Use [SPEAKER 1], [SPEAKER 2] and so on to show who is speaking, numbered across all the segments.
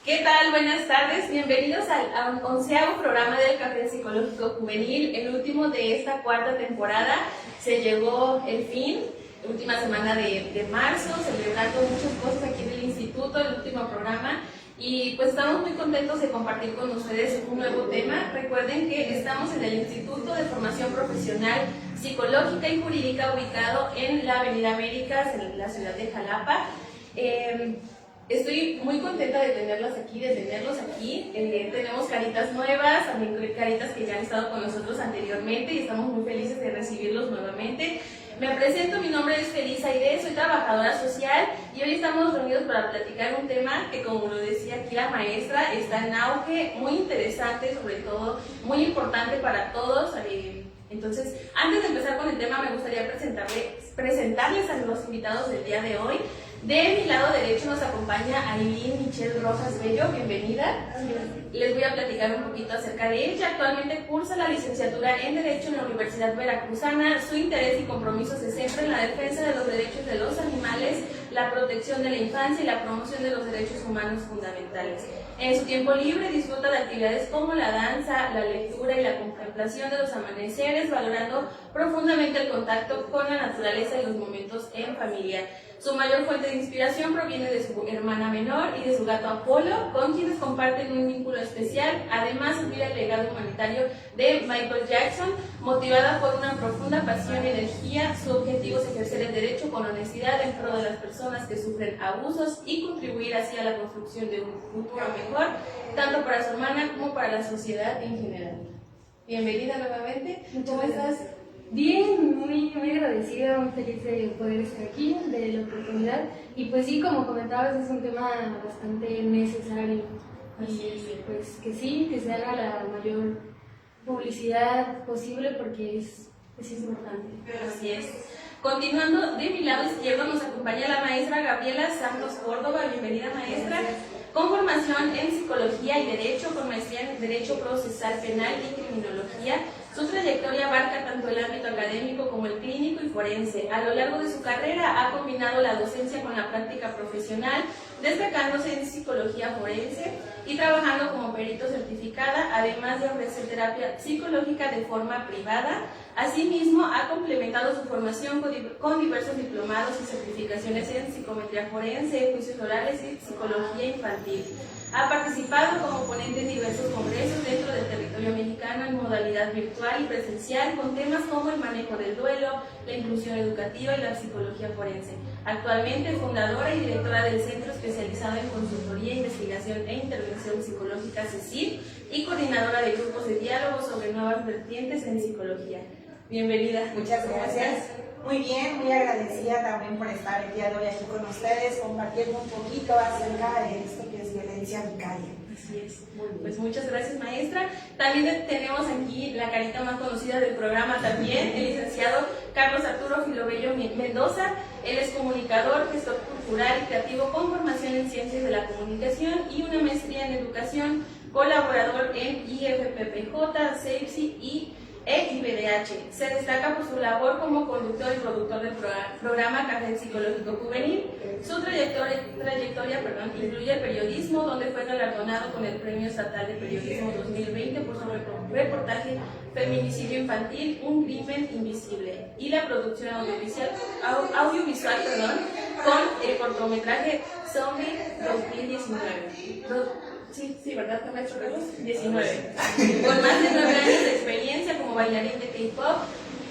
[SPEAKER 1] ¿Qué tal? Buenas tardes, bienvenidos al 11º programa del Café Psicológico Juvenil, el último de esta cuarta temporada. Se llegó el fin, la última semana de marzo, celebrando muchas cosas aquí en el instituto, el último programa. Y pues estamos muy contentos de compartir con ustedes un nuevo tema. Recuerden que estamos en el Instituto de Formación Profesional Psicológica y Jurídica, ubicado en la Avenida Américas, en la ciudad de Jalapa. Estoy muy contenta de tenerlos aquí, tenemos caritas nuevas, también caritas que ya han estado con nosotros anteriormente y estamos muy felices de recibirlos nuevamente. Me presento, mi nombre es Feliz Aide, soy trabajadora social y hoy estamos reunidos para platicar un tema que, como lo decía aquí la maestra, está en auge, muy interesante, sobre todo muy importante para todos. Entonces, antes de empezar con el tema, me gustaría presentarles a los invitados del día de hoy. De mi lado derecho nos acompaña Aileen Michelle Rojas Bello, bienvenida. Les voy a platicar un poquito acerca de ella. Actualmente cursa la licenciatura en Derecho en la Universidad Veracruzana. Su interés y compromiso se centra en la defensa de los derechos de los animales, la protección de la infancia y la promoción de los derechos humanos fundamentales. En su tiempo libre disfruta de actividades como la danza, la lectura y la contemplación de los amaneceres, valorando profundamente el contacto con la naturaleza y los momentos en familia. Su mayor fuente de inspiración proviene de su hermana menor y de su gato Apolo, con quienes comparten un vínculo especial. Además, admira el legado humanitario de Michael Jackson. Motivada por una profunda pasión y energía, su objetivo es ejercer el derecho con honestidad en pro de las personas que sufren abusos y contribuir así a la construcción de un futuro mejor, tanto para su hermana como para la sociedad en general. Bienvenida nuevamente. ¿Cómo estás?
[SPEAKER 2] Bien, muy agradecida, muy feliz de poder estar aquí, de la oportunidad. Y pues sí, como comentabas, es un tema bastante necesario. Y pues que sí, que se haga la mayor publicidad posible porque es importante.
[SPEAKER 1] Así es. Continuando, de mi lado izquierdo nos acompaña la maestra Gabriela Santos Córdoba. Bienvenida, maestra. Con formación en Psicología y Derecho, con maestría en Derecho Procesal Penal y Criminología. Su trayectoria abarca tanto el ámbito académico como el clínico y forense. A lo largo de su carrera ha combinado la docencia con la práctica profesional, destacándose en psicología forense y trabajando como perito certificada, además de ofrecer terapia psicológica de forma privada. Asimismo, ha complementado su formación con diversos diplomados y certificaciones en psicometría forense, juicios orales y psicología infantil. Ha participado como ponente en diversos congresos dentro del territorio mexicano en modalidad virtual y presencial con temas como el manejo del duelo, la inclusión educativa y la psicología forense. Actualmente es fundadora y directora del Centro Especializado en Consultoría, Investigación e Intervención Psicológica CECIP y coordinadora de grupos de diálogo sobre nuevas vertientes en psicología. Bienvenida.
[SPEAKER 3] Muchas gracias. Muy bien, muy agradecida también por estar el día de hoy aquí con ustedes, compartiendo un poquito acerca de esto que es violencia vicaria.
[SPEAKER 1] Así es. Pues muchas gracias, maestra. También tenemos aquí la carita más conocida del programa también, el licenciado Carlos Arturo Filobello Mendoza. Él es comunicador, gestor cultural y creativo con formación en Ciencias de la Comunicación y una maestría en Educación, colaborador en IFPPJ, CEPSI y IBDH. Se destaca por su labor como conductor y productor del programa Café Psicológico Juvenil. Su trayectoria incluye el periodismo, donde fue galardonado con el Premio Estatal de Periodismo 2020 por su reportaje Feminicidio Infantil, un crimen invisible, y la producción audiovisual con el cortometraje Zombie 2019. Sí, ¿verdad, maestro Carlos? 19. Con más de 9 años de experiencia como bailarín de K-pop,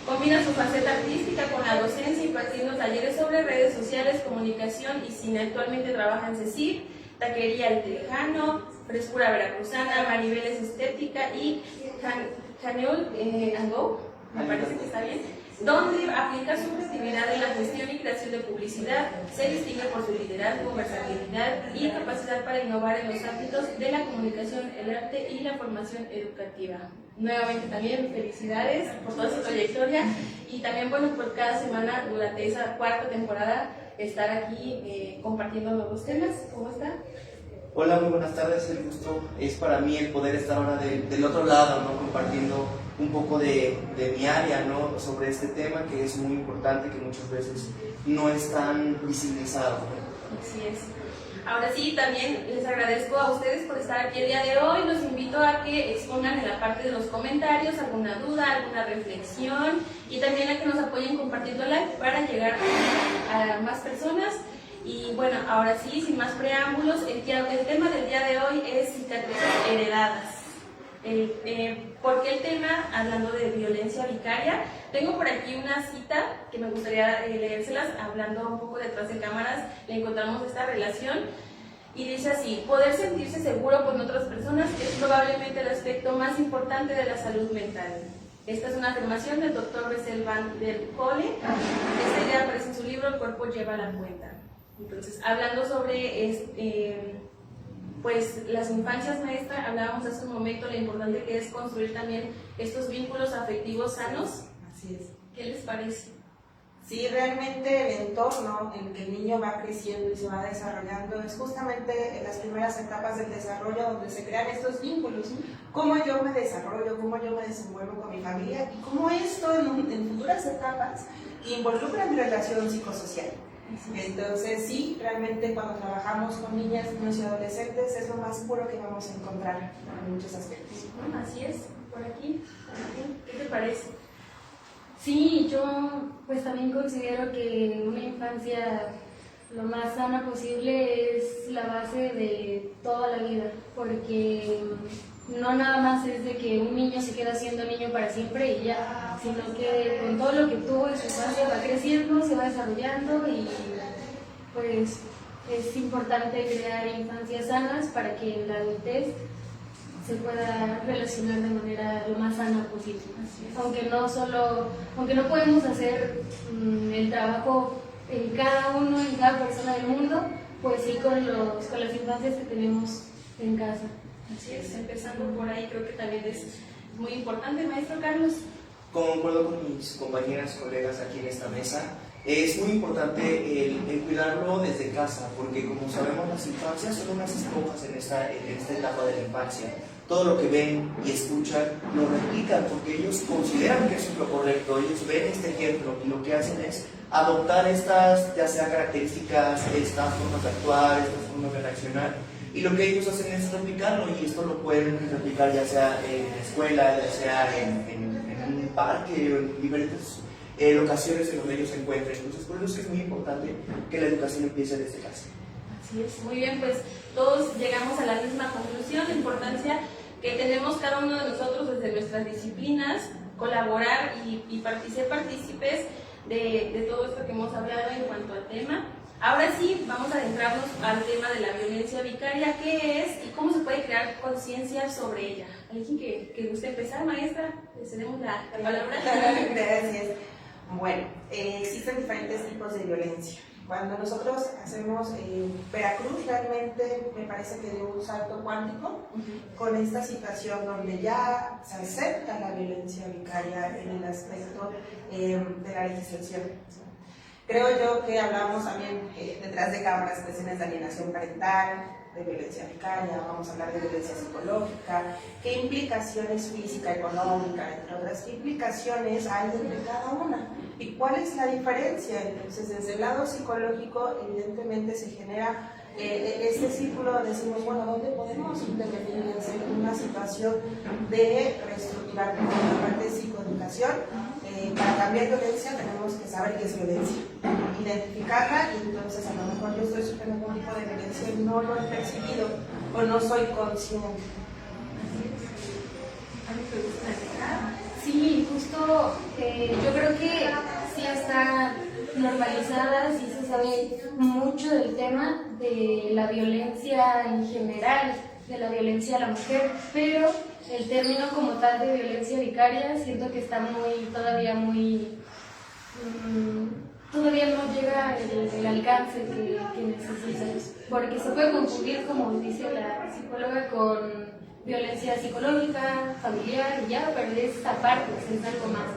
[SPEAKER 1] combina su faceta artística con la docencia, impartiendo talleres sobre redes sociales, comunicación y cine. Actualmente trabaja en CECIP, Taquería El Tejano, Frescura Veracruzana, Maribeles Estética y Caneul Go, me parece que está bien, donde aplica su creatividad en la gestión y creación de publicidad. Se distingue por su liderazgo, versatilidad y capacidad para innovar en los ámbitos de la comunicación, el arte y la formación educativa. Nuevamente también felicidades por toda su trayectoria y también por cada semana durante esa cuarta temporada estar aquí compartiendo nuevos temas. ¿Cómo está?
[SPEAKER 4] Hola, muy buenas tardes. El gusto es para mí el poder estar ahora del otro lado, ¿no? Compartiendo un poco de mi área, ¿no? Sobre este tema que es muy importante, que muchas veces no es tan visibilizado, ¿no?
[SPEAKER 1] Así es. Ahora sí, también les agradezco a ustedes por estar aquí el día de hoy. Los invito a que expongan en la parte de los comentarios alguna duda, alguna reflexión y también a que nos apoyen compartiendo like para llegar a más personas. Y bueno, ahora sí, sin más preámbulos, el tema del día de hoy es cicatrices heredadas. ¿Por qué el tema? Hablando de violencia vicaria. Tengo por aquí una cita que me gustaría leérselas, hablando un poco detrás de cámaras, le encontramos esta relación y dice así: poder sentirse seguro con otras personas es probablemente el aspecto más importante de la salud mental. Esta es una afirmación del Dr. Bessel van der Kolk. Esta idea aparece en su libro El cuerpo lleva la cuenta. Entonces, hablando sobre pues las infancias, maestra, hablábamos hace un momento lo importante que es construir también estos vínculos afectivos sanos.
[SPEAKER 3] Así es.
[SPEAKER 1] ¿Qué les parece?
[SPEAKER 3] Sí, realmente el entorno en que el niño va creciendo y se va desarrollando es justamente en las primeras etapas del desarrollo donde se crean estos vínculos. Cómo yo me desarrollo, cómo yo me desenvuelvo con mi familia y cómo esto en futuras etapas involucra mi relación psicosocial. Entonces sí, realmente cuando trabajamos con niñas, niños y adolescentes es lo más puro que vamos a encontrar en muchos aspectos.
[SPEAKER 1] Así es, por aquí. ¿Qué te parece?
[SPEAKER 2] Sí, yo pues también considero que una infancia lo más sana posible es la base de toda la vida, porque no nada más es de que un niño se queda siendo niño para siempre y ya, sino que con todo lo que tuvo en su infancia va creciendo, se va desarrollando y pues es importante crear infancias sanas para que en la adultez se pueda relacionar de manera lo más sana posible. Aunque no podemos hacer el trabajo en cada uno, en cada persona del mundo, pues sí con las infancias que tenemos en casa.
[SPEAKER 1] Así es, empezando por ahí creo que también es muy importante, maestro Carlos.
[SPEAKER 4] Concuerdo con mis compañeras, colegas aquí en esta mesa. Es muy importante el cuidarlo desde casa, porque como sabemos las infancias son unas esponjas en esta etapa de la infancia. Todo lo que ven y escuchan lo replican porque ellos consideran que eso es lo correcto, ellos ven este ejemplo y lo que hacen es adoptar estas, ya sea características, estas formas de actuar, estas formas de reaccionar, y lo que ellos hacen es replicarlo, y esto lo pueden replicar ya sea en la escuela, ya sea en un parque, en diferentes locaciones en donde ellos se encuentren. Entonces por eso es muy importante que la educación empiece desde casa.
[SPEAKER 1] Así es, muy bien, pues todos llegamos a la misma conclusión, la importancia que tenemos cada uno de nosotros desde nuestras disciplinas, colaborar y ser partícipes de todo esto que hemos hablado en cuanto al tema. Ahora sí, vamos a adentrarnos al tema de la violencia vicaria, qué es y cómo se puede crear conciencia sobre ella. ¿Alguien que guste empezar, maestra? Le cedemos la palabra.
[SPEAKER 3] Gracias. Bueno, existen diferentes tipos de violencia. Cuando nosotros hacemos Veracruz, realmente me parece que dio un salto cuántico con esta situación donde ya se acepta la violencia vicaria en el aspecto de la legislación. Creo yo que hablamos también detrás de cámaras cuestiones de alienación parental, de violencia vicaria, vamos a hablar de violencia psicológica, qué implicaciones física, económica, entre otras, qué implicaciones hay entre cada una y cuál es la diferencia. Entonces, desde el lado psicológico, evidentemente se genera este círculo donde decimos, bueno, ¿dónde podemos intervenir y hacer una situación de reestructurar la parte de psicoeducación? Para cambiar violencia tenemos que saber qué es violencia, identificarla, y entonces a lo mejor yo estoy sufriendo algún tipo de violencia y no lo he percibido o no soy consciente.
[SPEAKER 2] Sí, justo yo creo que sí está normalizada, sí se sabe mucho del tema de la violencia en general, de la violencia a la mujer, pero el término como tal de violencia vicaria siento que está todavía no llega el alcance que necesita, porque se puede confundir, como dice la psicóloga, con violencia psicológica, familiar, y ya, pero es aparte, es algo más.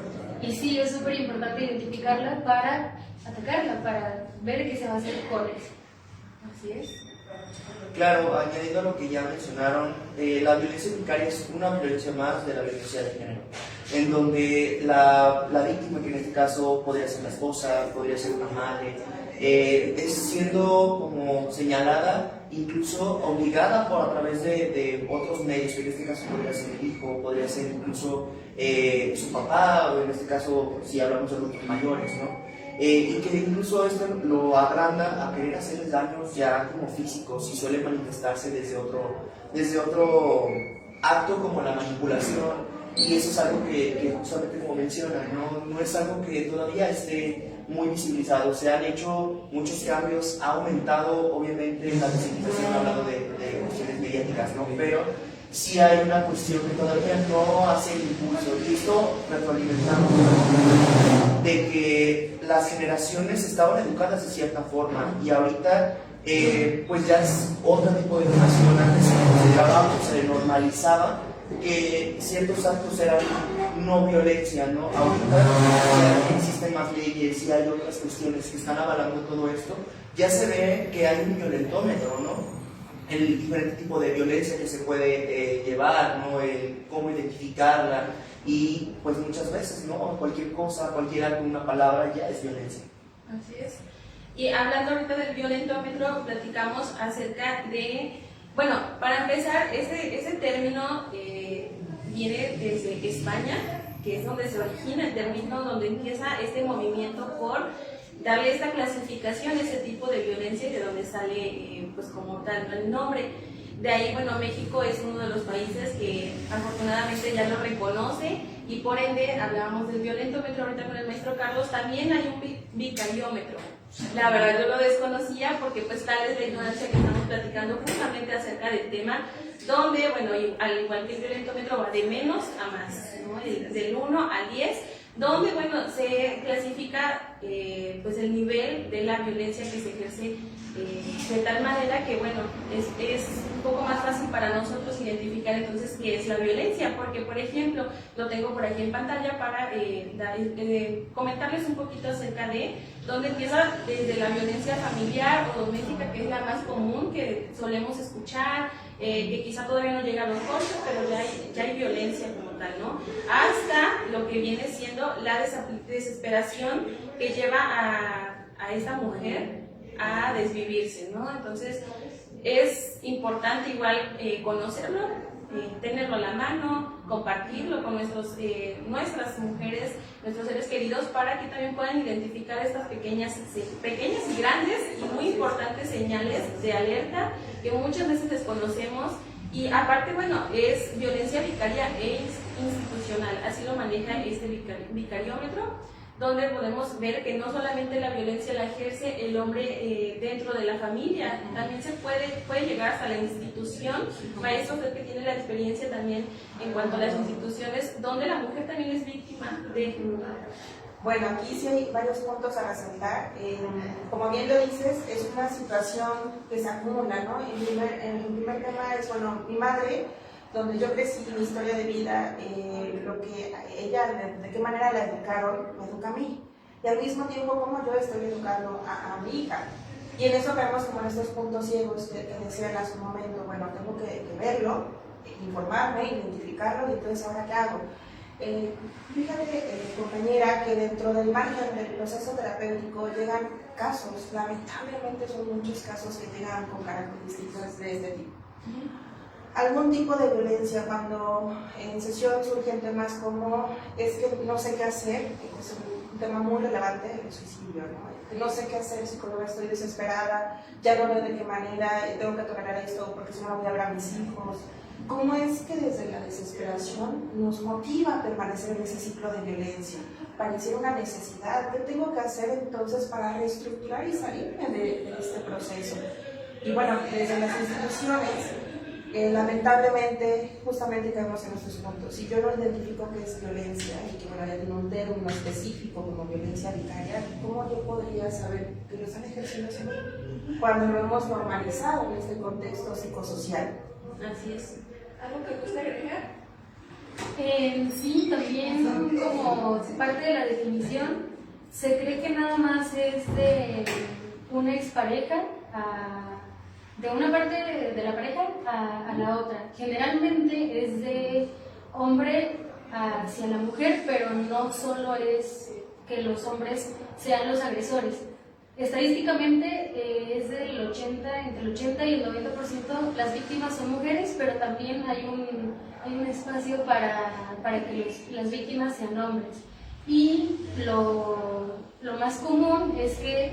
[SPEAKER 2] Y sí, es súper importante identificarla para atacarla, para ver qué se va a hacer con eso.
[SPEAKER 1] Así es.
[SPEAKER 4] Claro, añadiendo a lo que ya mencionaron, la violencia vicaria es una violencia más de la violencia de género, en donde la víctima, que en este caso podría ser la esposa, podría ser una madre, es siendo como señalada, incluso obligada a través de otros medios, que en este caso podría ser el hijo, podría ser incluso su papá, o en este caso si hablamos de adultos mayores, ¿no? Y que incluso esto lo agranda a querer hacerles daños ya como físicos y suele manifestarse desde otro acto como la manipulación, y eso es algo que justamente como mencionan, no es algo que todavía esté muy visibilizado. Se han hecho muchos cambios, ha aumentado obviamente la visibilización hablando de cuestiones mediáticas, ¿no? Pero sí hay una cuestión que todavía no hace el impulso, y esto retroalimentamos, ¿no? De que las generaciones estaban educadas de cierta forma y ahorita pues ya es otro tipo de educación. Antes se consideraba o se normalizaba que ciertos actos eran no violencia, ¿no? Ahorita ya existen más leyes y hay otras cuestiones que están avalando todo esto. Ya se ve que hay un violentómetro, ¿no? El diferente tipo de violencia que se puede llevar, ¿no? El cómo identificarla, y pues muchas veces, ¿no? Cualquier cosa, cualquier acto, una palabra ya es violencia.
[SPEAKER 1] Así es. Y hablando ahorita del violentómetro, platicamos acerca de, bueno, para empezar, ese término viene desde España, que es donde se origina el término, donde empieza este movimiento por darle esta clasificación, ese tipo de violencia, y de donde sale pues como tal, ¿no?, el nombre. De ahí, bueno, México es uno de los países que afortunadamente ya lo reconoce, y por ende hablábamos del violentómetro ahorita con el maestro Carlos. También hay un vicariómetro. La verdad yo lo desconocía porque pues tal es la ignorancia que estamos platicando justamente acerca del tema, donde, bueno, al igual que el violentómetro va de menos a más, ¿no? Del 1 al 10, donde, bueno, se clasifica pues el nivel de la violencia que se ejerce, de tal manera que, bueno, es un poco más fácil para nosotros identificar entonces qué es la violencia, porque, por ejemplo, lo tengo por aquí en pantalla para comentarles un poquito acerca de dónde empieza, desde la violencia familiar o doméstica, que es la más común que solemos escuchar, que quizá todavía no llega a los coches, pero ya hay violencia como tal, ¿no? Hasta lo que viene siendo la desesperación que lleva a esta mujer a desvivirse, ¿no? Entonces es importante igual conocerlo, tenerlo a la mano, compartirlo con nuestras mujeres, nuestros seres queridos, para que también puedan identificar estas pequeñas y grandes y muy importantes señales de alerta que muchas veces desconocemos. Y aparte, bueno, es violencia vicaria e institucional, así lo maneja este vicariómetro, donde podemos ver que no solamente la violencia la ejerce el hombre dentro de la familia, también se puede llegar hasta la institución. Maestro, usted que tiene la experiencia también en cuanto a las instituciones, donde la mujer también es víctima de...
[SPEAKER 3] Bueno, aquí sí hay varios puntos a resaltar. Como bien lo dices, es una situación que se acumula, ¿no? El primer tema es, bueno, mi madre, donde yo crecí, mi historia de vida, lo que ella, de qué manera la educaron, me educa a mí. Y al mismo tiempo, como yo estoy educando a mi hija. Y en eso vemos como en estos puntos ciegos que decían hace un momento, bueno, tengo que verlo, informarme, identificarlo, y entonces, ¿ahora qué hago? Fíjate, compañera, que dentro del margen del proceso terapéutico llegan casos, lamentablemente son muchos casos que llegan con características de este tipo. Algún tipo de violencia, cuando en sesión surgen temas como es que no sé qué hacer, es un tema muy relevante, el suicidio, ¿no? No sé qué hacer, psicóloga, estoy desesperada, ya no veo de qué manera, tengo que tolerar esto porque si no voy a hablar a mis hijos. ¿Cómo es que desde la desesperación nos motiva a permanecer en ese ciclo de violencia? Pareciera una necesidad. ¿Qué tengo que hacer entonces para reestructurar y salirme de este proceso? Y bueno, desde las instituciones, lamentablemente, justamente caemos en estos puntos. Si yo no identifico qué es violencia, y que bueno, ya tiene un término específico como violencia vicaria, ¿cómo yo podría saber que lo están ejerciendo así cuando lo hemos normalizado en este contexto psicosocial?
[SPEAKER 1] Así es. ¿Algo que gusta agregar?
[SPEAKER 2] Sí, también como parte de la definición, se cree que nada más es de una expareja, de una parte de la pareja a la otra. Generalmente es de hombre hacia la mujer, pero no solo es que los hombres sean los agresores. Estadísticamente es entre el 80 y el 90% las víctimas son mujeres, pero también hay un espacio para que las víctimas sean hombres. Y lo más común es que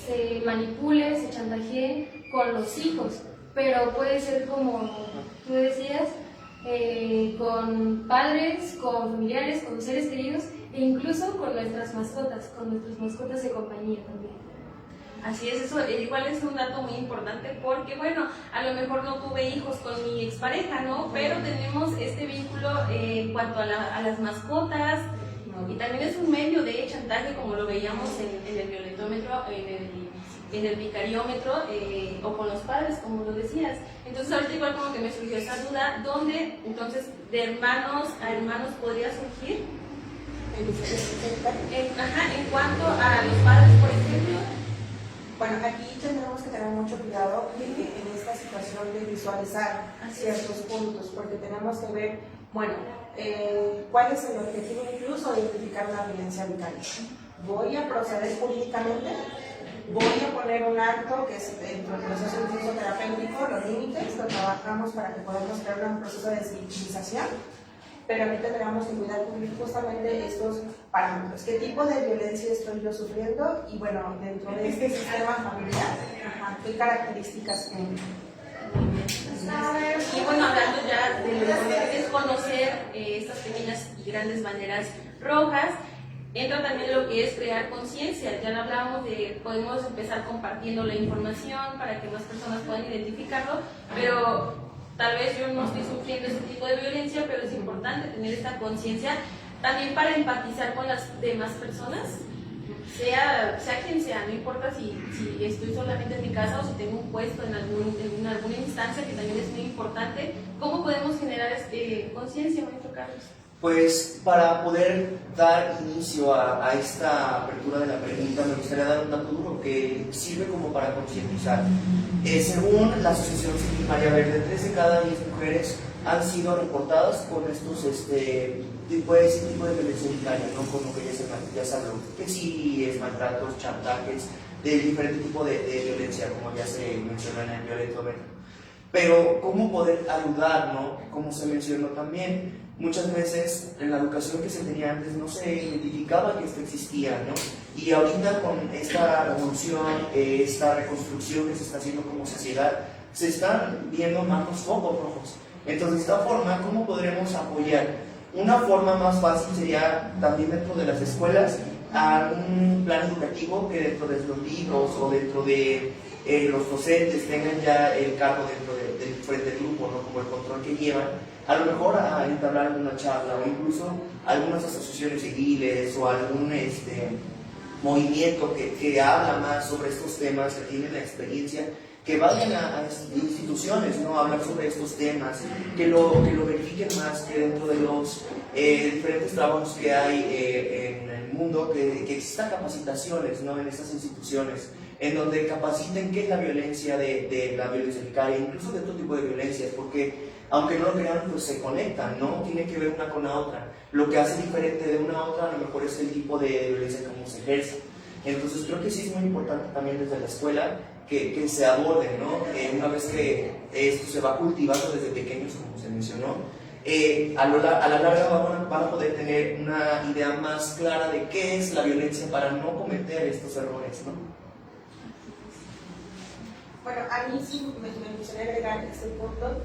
[SPEAKER 2] se manipule, se chantajee con los hijos, pero puede ser como tú decías, con padres, con familiares, con seres queridos e incluso con nuestras mascotas de compañía también.
[SPEAKER 1] Así es, eso igual es un dato muy importante porque, bueno, a lo mejor no tuve hijos con mi expareja, ¿no? Pero tenemos este vínculo en cuanto a las mascotas, y también es un medio de chantaje, como lo veíamos en el violentómetro, en el vicariómetro, o con los padres, como lo decías. Entonces ahorita igual como que me surgió esa duda, ¿dónde entonces de hermanos a hermanos podría surgir? En cuanto a los padres, por ejemplo.
[SPEAKER 3] Bueno, aquí tendremos que tener mucho cuidado en esta situación de visualizar ciertos puntos, porque tenemos que ver, bueno, cuál es el objetivo incluso de identificar una violencia vicaria. Voy a proceder jurídicamente, voy a poner un acto que es dentro del proceso incluso terapéutico, los límites, lo trabajamos para que podamos crear un proceso de desvictimización, pero aquí tendríamos que cuidar justamente estos parámetros. ¿Qué tipo de violencia estoy yo sufriendo? Y bueno, dentro de este sistema familiar, ¿qué características tengo?
[SPEAKER 1] Y bueno, hablando ya de lo que es conocer estas pequeñas y grandes banderas rojas, entra también lo que es crear conciencia. Ya hablábamos de, podemos empezar compartiendo la información para que más personas puedan identificarlo, pero tal vez yo no estoy sufriendo ese tipo de violencia, pero es importante tener esta conciencia también para empatizar con las demás personas, sea quien sea, no importa si estoy solamente en mi casa o si tengo un puesto en alguna instancia, que también es muy importante. ¿Cómo podemos generar conciencia, maestro Carlos?
[SPEAKER 4] Pues para poder dar inicio a esta apertura de la pregunta, me gustaría dar un dato duro que sirve como para concientizar. Según la Asociación Civil María Verde, 3 de cada 10 mujeres han sido reportadas con ese tipo de violencia vicaria, ¿no? Como que ya se habló, que sí es maltratos, chantajes, de diferente tipo de violencia, como ya se mencionó en el violentómetro. Pero ¿cómo poder ayudar, no? Como se mencionó también, muchas veces en la educación que se tenía antes no se identificaba que esto existía, ¿no? Y ahorita con esta revolución, esta reconstrucción que se está haciendo como sociedad, se están viendo más los focos rojos. Entonces, de esta forma, ¿cómo podremos apoyar? Una forma más fácil sería también dentro de las escuelas a un plan educativo que dentro de los libros o dentro de los docentes tengan ya el cargo dentro del frente grupo, ¿no? Como el control que llevan, a lo mejor a entablar alguna charla o incluso algunas asociaciones civiles o algún movimiento que habla más sobre estos temas, que tienen la experiencia, que vayan a instituciones, ¿no? A hablar sobre estos temas, que lo verifiquen más, que dentro de los diferentes trabajos que hay en el mundo, que existan capacitaciones, ¿no? En estas instituciones, en donde capaciten qué es la violencia de la violencia vicaria, incluso de otro tipo de violencias, porque aunque no lo crean, pues se conectan, ¿no? Tiene que ver una con la otra. Lo que hace diferente de una a otra a lo mejor es el tipo de violencia como se ejerce. Entonces creo que sí es muy importante también desde la escuela que se aborden, ¿no? Una vez que esto se va cultivando desde pequeños, como se mencionó, a la larga van a poder tener una idea más clara de qué es la violencia para no cometer estos errores, ¿no?
[SPEAKER 3] Bueno, a mí sí me gustaría agregar este punto.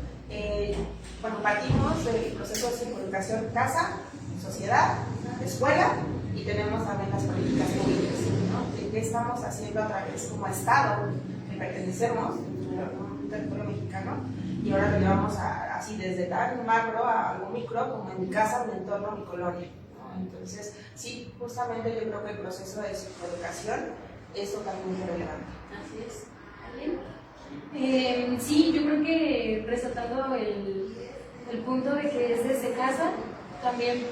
[SPEAKER 3] Bueno, partimos del proceso de comunicación casa, sociedad, escuela, y tenemos también las políticas públicas, ¿no? ¿Qué estamos haciendo a través como Estado que pertenecemos a un territorio mexicano? Y ahora lo llevamos así desde tan macro a algo micro, como en mi casa, mi entorno, mi colonia, ¿no? Entonces, sí, justamente yo creo que el proceso de psicoeducación es totalmente relevante.
[SPEAKER 1] Así es.
[SPEAKER 2] Sí, yo creo que resaltando el punto de que es desde casa, también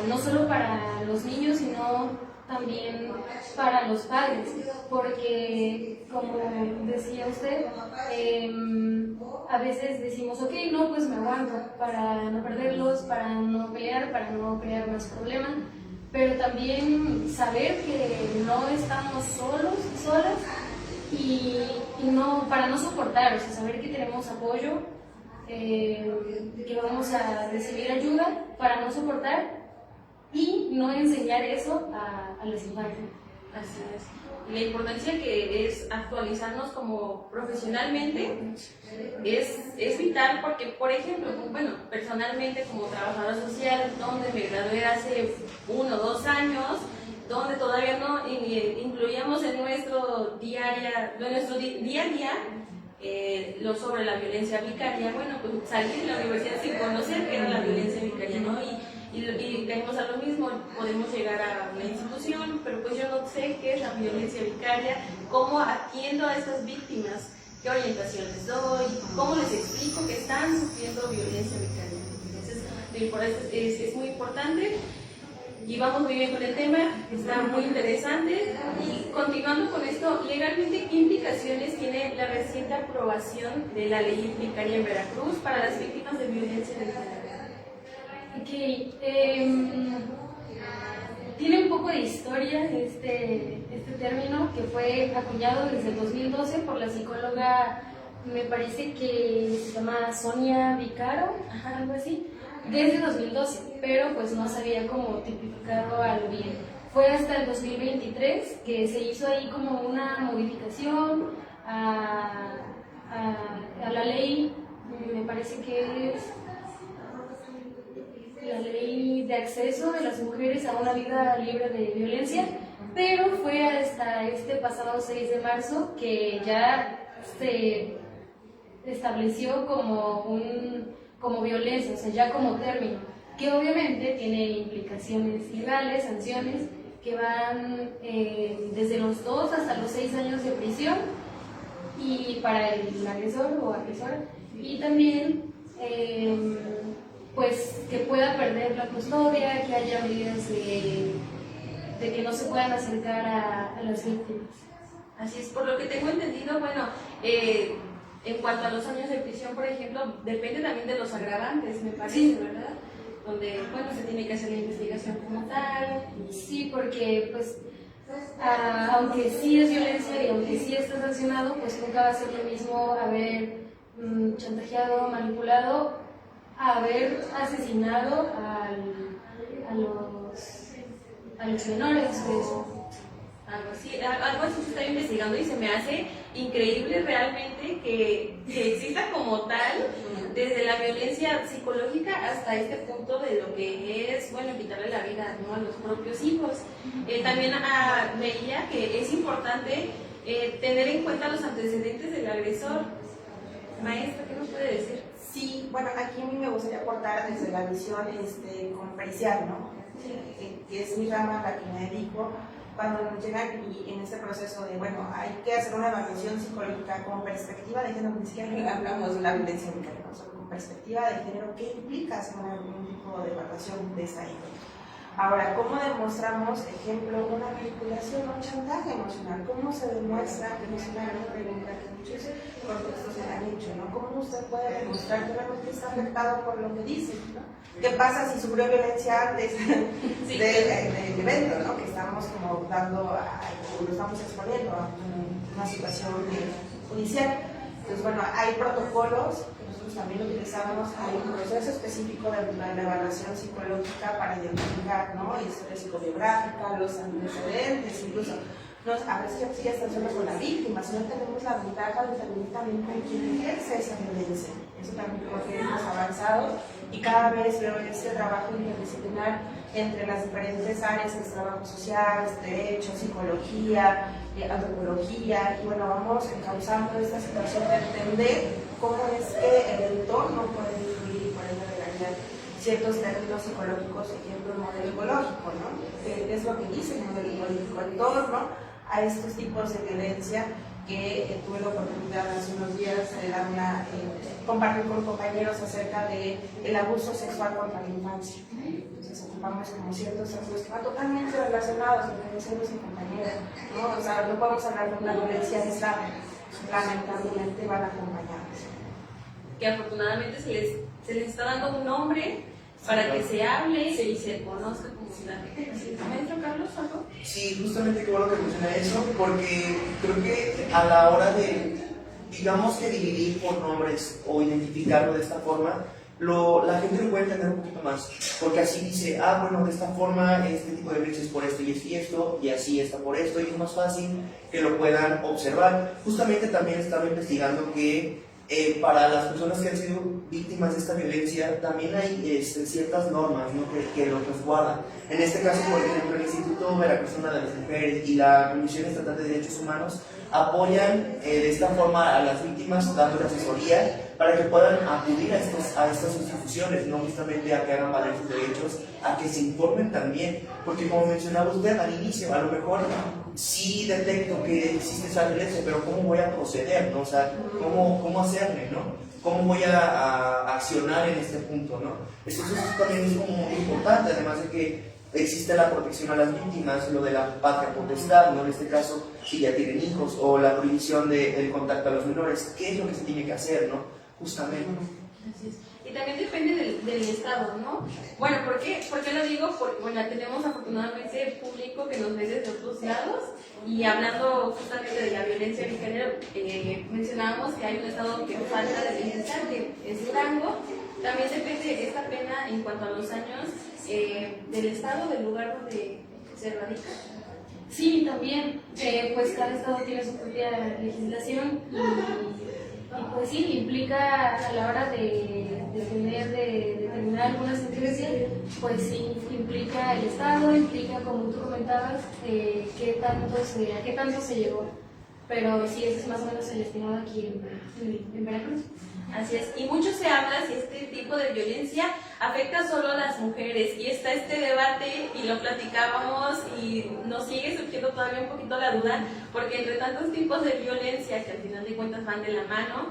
[SPEAKER 2] no solo para los niños, sino también para los padres, porque como decía usted, a veces decimos, ok, no, pues me aguanto para no perderlos, para no pelear, para no crear más problemas, pero también saber que no estamos solos, solas, y no, para no soportar, o sea, saber que tenemos apoyo, que vamos a recibir ayuda para no soportar y no enseñar eso a las infancias.
[SPEAKER 1] Así es. La importancia que es actualizarnos como profesionalmente es vital porque, por ejemplo, bueno, personalmente como trabajadora social, donde me gradué hace 1 o 2 años, donde todavía no incluíamos en nuestro día a día lo sobre la violencia vicaria. Bueno, pues salí de la universidad sin conocer qué era la violencia vicaria, ¿no? Y caemos a lo mismo, podemos llegar a una institución, pero pues yo no sé qué es la violencia vicaria, cómo atiendo a estas víctimas, qué orientación les doy, cómo les explico que están sufriendo violencia vicaria. Entonces, es muy importante. Y vamos muy bien con el tema, está muy interesante. Y continuando con esto, legalmente, ¿qué implicaciones tiene la reciente aprobación de la ley vicaria en Veracruz para las víctimas de violencia de género?
[SPEAKER 2] Ok, tiene un poco de historia este término que fue acuñado desde el 2012 por la psicóloga, me parece que se llama Sonia Vicaro, algo así, desde 2012, pero pues no se había como tipificado a lo bien. Fue hasta el 2023 que se hizo ahí como una modificación a la ley, me parece que es la ley de acceso de las mujeres a una vida libre de violencia, pero fue hasta este pasado 6 de marzo que ya se estableció como violencia, o sea, ya como término, que obviamente tiene implicaciones legales, sanciones, que van desde los 2 hasta los 6 años de prisión y para el agresor o agresora, y también pues que pueda perder la custodia, que haya medidas de que no se puedan acercar a las víctimas.
[SPEAKER 1] Así es, por lo que tengo entendido, bueno, en cuanto a los años de prisión, por ejemplo, depende también de los agravantes, me parece, sí, ¿verdad? Donde, bueno, se tiene que hacer la investigación como tal.
[SPEAKER 2] Sí, porque pues aunque sí es violencia y aunque sí está sancionado, pues nunca va a ser lo mismo haber chantajeado, manipulado, haber asesinado a los menores. Pues.
[SPEAKER 1] Algo así se está investigando y se me hace increíble realmente que exista como tal, desde la violencia psicológica hasta este punto de lo que es, bueno, quitarle la vida, ¿no?, a los propios hijos. También veía que es importante tener en cuenta los antecedentes del agresor. Maestra, ¿qué nos puede decir?
[SPEAKER 3] Sí, bueno, aquí a mí me gustaría aportar desde la visión como pericial, ¿no? Que es mi rama a la que me dedico. Cuando nos llegan y en este proceso de, bueno, hay que hacer una evaluación psicológica con perspectiva de género, ni siquiera hablamos de la violencia vicaria, ¿no? Con perspectiva de género, ¿qué implica hacer algún tipo de evaluación de esta índole? Ahora, ¿cómo demostramos, ejemplo, una manipulación o un chantaje emocional? ¿Cómo se demuestra? Que es una gran pregunta que muchos contextos se han hecho, ¿no? ¿Cómo usted puede demostrar que realmente está afectado por lo que dice, ¿no? ¿Qué pasa si sufrió violencia antes del evento, ¿no? Que estamos como lo estamos exponiendo a una situación judicial? Entonces, bueno, hay protocolos que nosotros también utilizamos, hay un proceso específico de la evaluación psicológica para identificar, ¿no?, historia psicobiográfica, los antecedentes, incluso a veces sí ya están solo con la víctima, sino tenemos la ventaja de determinar también con quién ejerce esa violencia. Eso también creo que hemos avanzado y cada vez veo este trabajo interdisciplinar entre las diferentes áreas, que es trabajo social, derecho, psicología, antropología, y bueno, vamos encauzando esta situación de entender cómo es que el entorno puede influir y puede regalar ciertos términos psicológicos, ejemplo, el modelo ecológico, ¿no? ¿Qué es lo que dice el modelo ecológico en torno a estos tipos de violencia que tuve la oportunidad hace unos días de compartir con compañeros acerca del abuso sexual contra la infancia? Entonces ocupamos como ciertos aspectos que van totalmente relacionados entre vecinos y compañeros, ¿no? O sea, no podemos hablar de una violencia aislada, lamentablemente van acompañados.
[SPEAKER 1] Que afortunadamente se les está dando un nombre, para que se hable y se conozca comunidad. ¿Maestro Carlos, algo?
[SPEAKER 4] Sí, justamente qué bueno que menciona eso, porque creo que a la hora de, digamos que dividir por nombres o identificarlo de esta forma, la gente lo puede entender un poquito más, porque así dice, bueno, de esta forma este tipo de violencia es por esto y esto, y así está por esto, y es más fácil que lo puedan observar. Justamente también estaba investigando que para las personas que han sido víctimas de esta violencia también hay ciertas normas, ¿no? que lo resguardan. En este caso, por ejemplo, el Instituto Veracruzano de las Mujeres y la Comisión Estatal de Derechos Humanos apoyan de esta forma a las víctimas dando asesoría para que puedan acudir a estas instituciones, no justamente a que hagan valer sus derechos, a que se informen también, porque como mencionaba usted al inicio, a lo mejor sí detecto que existe esa violencia, pero ¿cómo voy a proceder? ¿No? O sea, ¿cómo hacerle? ¿No? ¿Cómo voy a accionar en este punto? ¿No? Eso también es como muy importante, además de que existe la protección a las víctimas, lo de la patria potestad, ¿no? En este caso, si ya tienen hijos, o la prohibición del contacto a los menores, ¿qué es lo que se tiene que hacer? ¿No? Justamente.
[SPEAKER 1] Así es. Y también depende del estado, ¿no? Bueno, ¿por qué lo digo? Porque bueno, tenemos afortunadamente público que nos ve desde otros lados, y hablando justamente de la violencia de género, mencionábamos que hay un estado que falta de violencia, que es Durango. También depende esta pena en cuanto a los años del estado, del lugar donde se radica.
[SPEAKER 2] Sí, también, pues cada estado tiene su propia legislación y pues sí, implica a la hora de determinar alguna sentencia, pues sí, implica el estado, implica, como tú comentabas, a qué tanto se llegó. Pero sí, ese es más o menos el estimado aquí en Veracruz.
[SPEAKER 1] Así es, y mucho se habla si este tipo de violencia afecta solo a las mujeres, y está este debate y lo platicábamos y nos sigue surgiendo todavía un poquito la duda, porque entre tantos tipos de violencia que al final de cuentas van de la mano,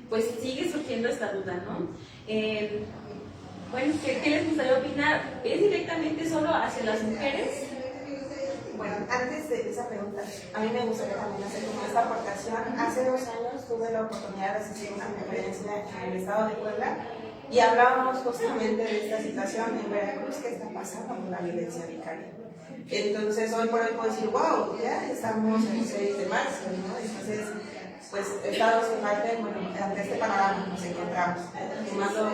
[SPEAKER 1] pues sigue surgiendo esta duda, ¿no? Bueno, ¿qué les gustaría opinar? ¿Es directamente solo hacia las mujeres?
[SPEAKER 3] Bueno, antes de esa pregunta, a mí me gustaría también hacer como esta aportación. Hace 2 años tuve la oportunidad de asistir a una conferencia en el estado de Puebla y hablábamos justamente de esta situación en Veracruz que está pasando con la violencia vicaria. Entonces, hoy por hoy puedo decir, wow, ya estamos en el 6 de marzo, ¿no? Entonces, pues, estados que falten, bueno, ante este panorama nos encontramos, tomando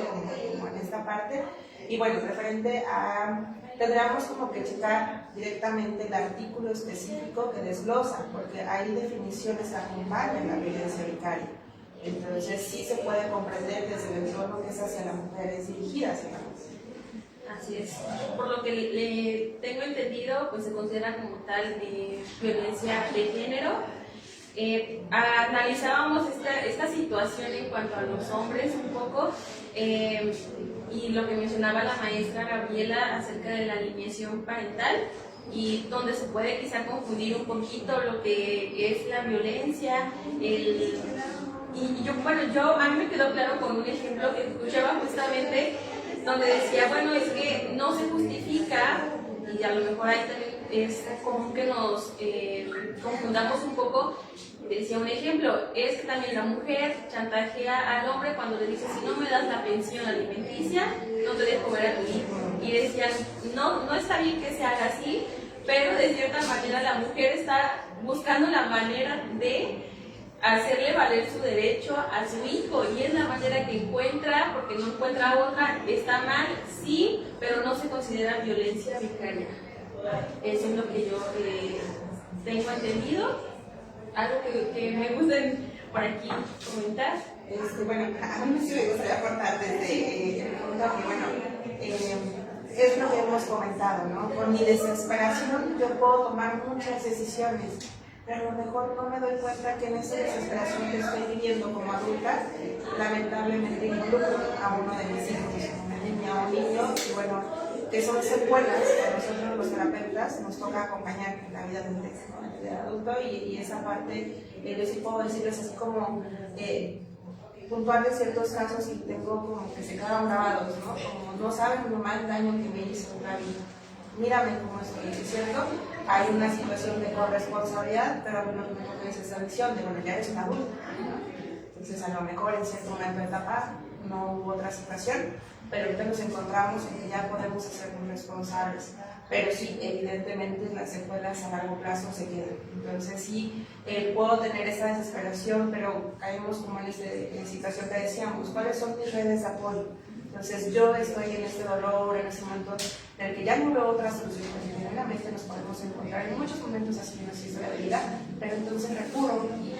[SPEAKER 3] como en esta parte. Y bueno, referente a... tendríamos como que checar directamente el artículo específico que desglosa, porque hay definiciones que acompañan la violencia vicaria. Entonces sí se puede comprender desde el entorno que es hacia la mujer, es dirigida hacia la mujer.
[SPEAKER 1] Así es. Por lo que le tengo entendido, pues se considera como tal violencia de género. Analizábamos esta situación en cuanto a los hombres un poco, y lo que mencionaba la maestra Gabriela acerca de la alineación parental, y donde se puede quizá confundir un poquito lo que es la violencia, a mí me quedó claro con un ejemplo que escuchaba justamente, donde decía, bueno, es que no se justifica, y a lo mejor ahí también es común que nos confundamos un poco. Decía un ejemplo, es que también la mujer chantajea al hombre cuando le dice, si no me das la pensión alimenticia, no te dejo ver a tu hijo. Y decían, no está bien que se haga así, pero de cierta manera la mujer está buscando la manera de hacerle valer su derecho a su hijo, y es la manera que encuentra, porque no encuentra otra. Está mal, sí, pero no se considera violencia vicaria. Eso es lo que yo tengo entendido. Algo que me gusten por aquí comentar.
[SPEAKER 3] Bueno, a mí sí me gustaría aportar desde el punto que, bueno, es lo que hemos comentado, ¿no? Por mi desesperación yo puedo tomar muchas decisiones, pero a lo mejor no me doy cuenta que en esa desesperación que estoy viviendo como adulta, lamentablemente involucro a uno de mis hijos, una niña o un niño, y bueno, que son secuelas que a nosotros los terapeutas nos toca acompañar en la vida del adulto, y esa parte yo sí puedo decirles así como puntuales ciertos casos, y tengo como que se quedan grabados, ¿no? Como no saben lo mal daño que me hizo Gaby. Mírame cómo estoy, ¿es cierto? Hay una situación de corresponsabilidad, pero a mí no me toca esa visión de, bueno, ya eres un adulto, ¿no? Entonces, a lo mejor en cierto momento de etapa no hubo otra situación, pero ahorita nos encontramos en que ya podemos hacernos responsables. Pero sí, evidentemente las secuelas a largo plazo se quedan. Entonces sí, puedo tener esa desesperación, pero caemos como en esta situación que decíamos, ¿cuáles son mis redes de apoyo? Entonces yo estoy en este dolor, en ese momento en el que ya no veo otra solución, porque generalmente nos podemos encontrar en muchos momentos así en nuestra historia de vida, pero entonces recurro y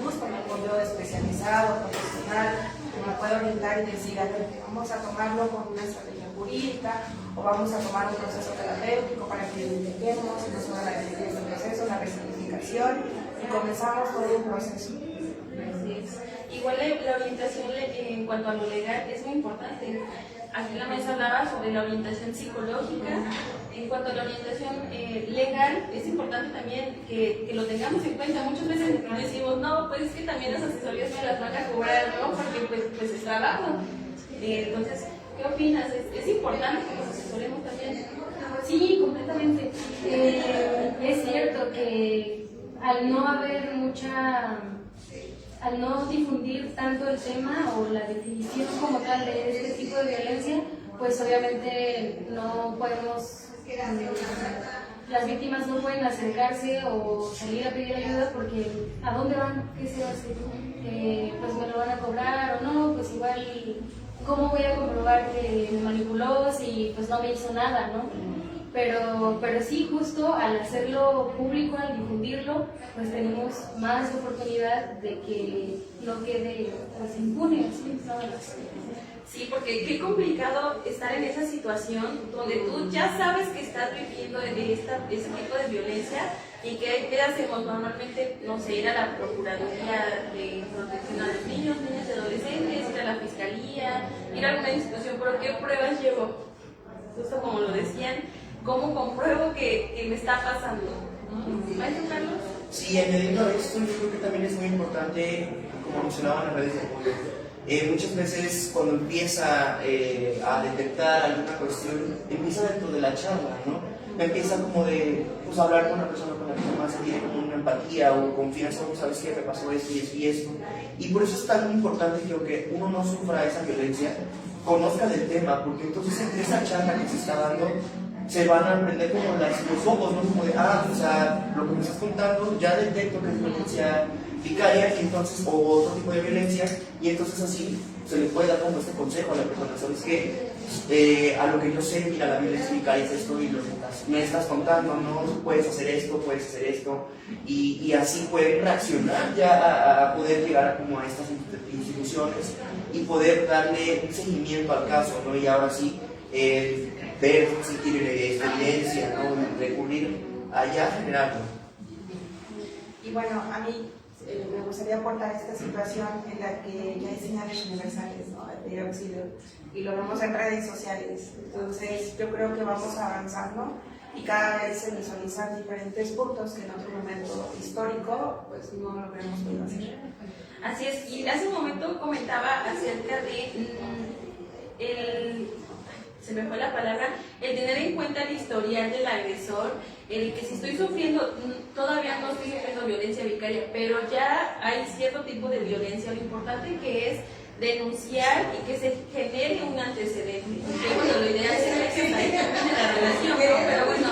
[SPEAKER 3] busco un apoyo especializado, profesional, que me pueda orientar y decir, a ver, vamos a tomarlo con una estrategia jurídica o vamos a tomar un proceso terapéutico para que identifiquemos no solo la definición del proceso, la resignificación y comenzamos todo un proceso.
[SPEAKER 1] Así es. Igual la orientación en cuanto a lo legal es muy importante. Aquí en la mesa hablaba sobre la orientación psicológica. En cuanto a la orientación legal, es importante también que lo tengamos en cuenta. Muchas veces decimos, no, pues es que también las asesorías me las van a cobrar, ¿no? Porque pues es trabajo. Entonces, ¿qué opinas? ¿Es importante que nos asesoremos también?
[SPEAKER 2] Sí, completamente. Es cierto que al no haber al no difundir tanto el tema o la definición como tal de este tipo de violencia, pues obviamente no podemos, las víctimas no pueden acercarse o salir a pedir ayuda porque ¿a dónde van? ¿Qué se hace? Pues me lo van a cobrar o no, pues igual, ¿cómo voy a comprobar que me manipuló si pues no me hizo nada, ¿no? Pero sí, justo al hacerlo público, al difundirlo, pues tenemos más oportunidad de que no quede pues, impune. ¿Sí?
[SPEAKER 1] Sí, porque qué complicado estar en esa situación donde tú ya sabes que estás viviendo ese tipo de violencia y que ¿qué hacemos? Normalmente, no sé, ir a la Procuraduría de Protección a los Niños, Niñas y Adolescentes, ir a la Fiscalía, ir a alguna institución, pero ¿qué pruebas llevo? Justo como lo decían, ¿cómo compruebo que me está pasando? ¿Maestro Carlos?
[SPEAKER 4] Sí, añadiendo a esto, yo creo que también es muy importante, como mencionaban las redes de apoyo. Muchas veces cuando empieza a detectar alguna cuestión, empieza dentro de la charla, ¿no? Empieza como de pues, hablar con una persona con la que más se tiene como una empatía o confianza, o sabes qué, me pasó esto y esto y esto. Y por eso es tan importante que aunque uno no sufra esa violencia, conozca del tema, porque entonces entre esa charla que se está dando, se van a aprender como los ojos, ¿no? Como de, o sea, lo que me estás contando, ya detecto que es violencia vicaria, y entonces, o otro tipo de violencia, y entonces así se le puede dar como este consejo a la persona, ¿sabes qué? A lo que yo sé, mira, la violencia vicaria es esto, y me estás contando, ¿no? Puedes hacer esto, y así pueden reaccionar ya a poder llegar como a estas instituciones y poder darle un seguimiento al caso, ¿no? Y ahora sí, ver si tiene evidencia, ¿no? Recurrir allá, generarlo.
[SPEAKER 3] Y bueno, a mí me gustaría aportar esta situación en la que ya hay señales universales, ¿no? De pedir auxilio, y lo vemos en redes sociales. Entonces, yo creo que vamos avanzando y cada vez se visualizan diferentes puntos que en otro momento histórico pues no lo hubiéramos podido hacer.
[SPEAKER 1] Así es, y hace un momento comentaba acerca de se me fue la palabra, el tener en cuenta el historial del agresor, el que si estoy sufriendo, todavía no estoy sufriendo violencia vicaria, pero ya hay cierto tipo de violencia, lo importante que es denunciar y que se genere un antecedente. Que bueno, lo ideal sería que hasta ahí termine la relación, ¿no? Pero bueno,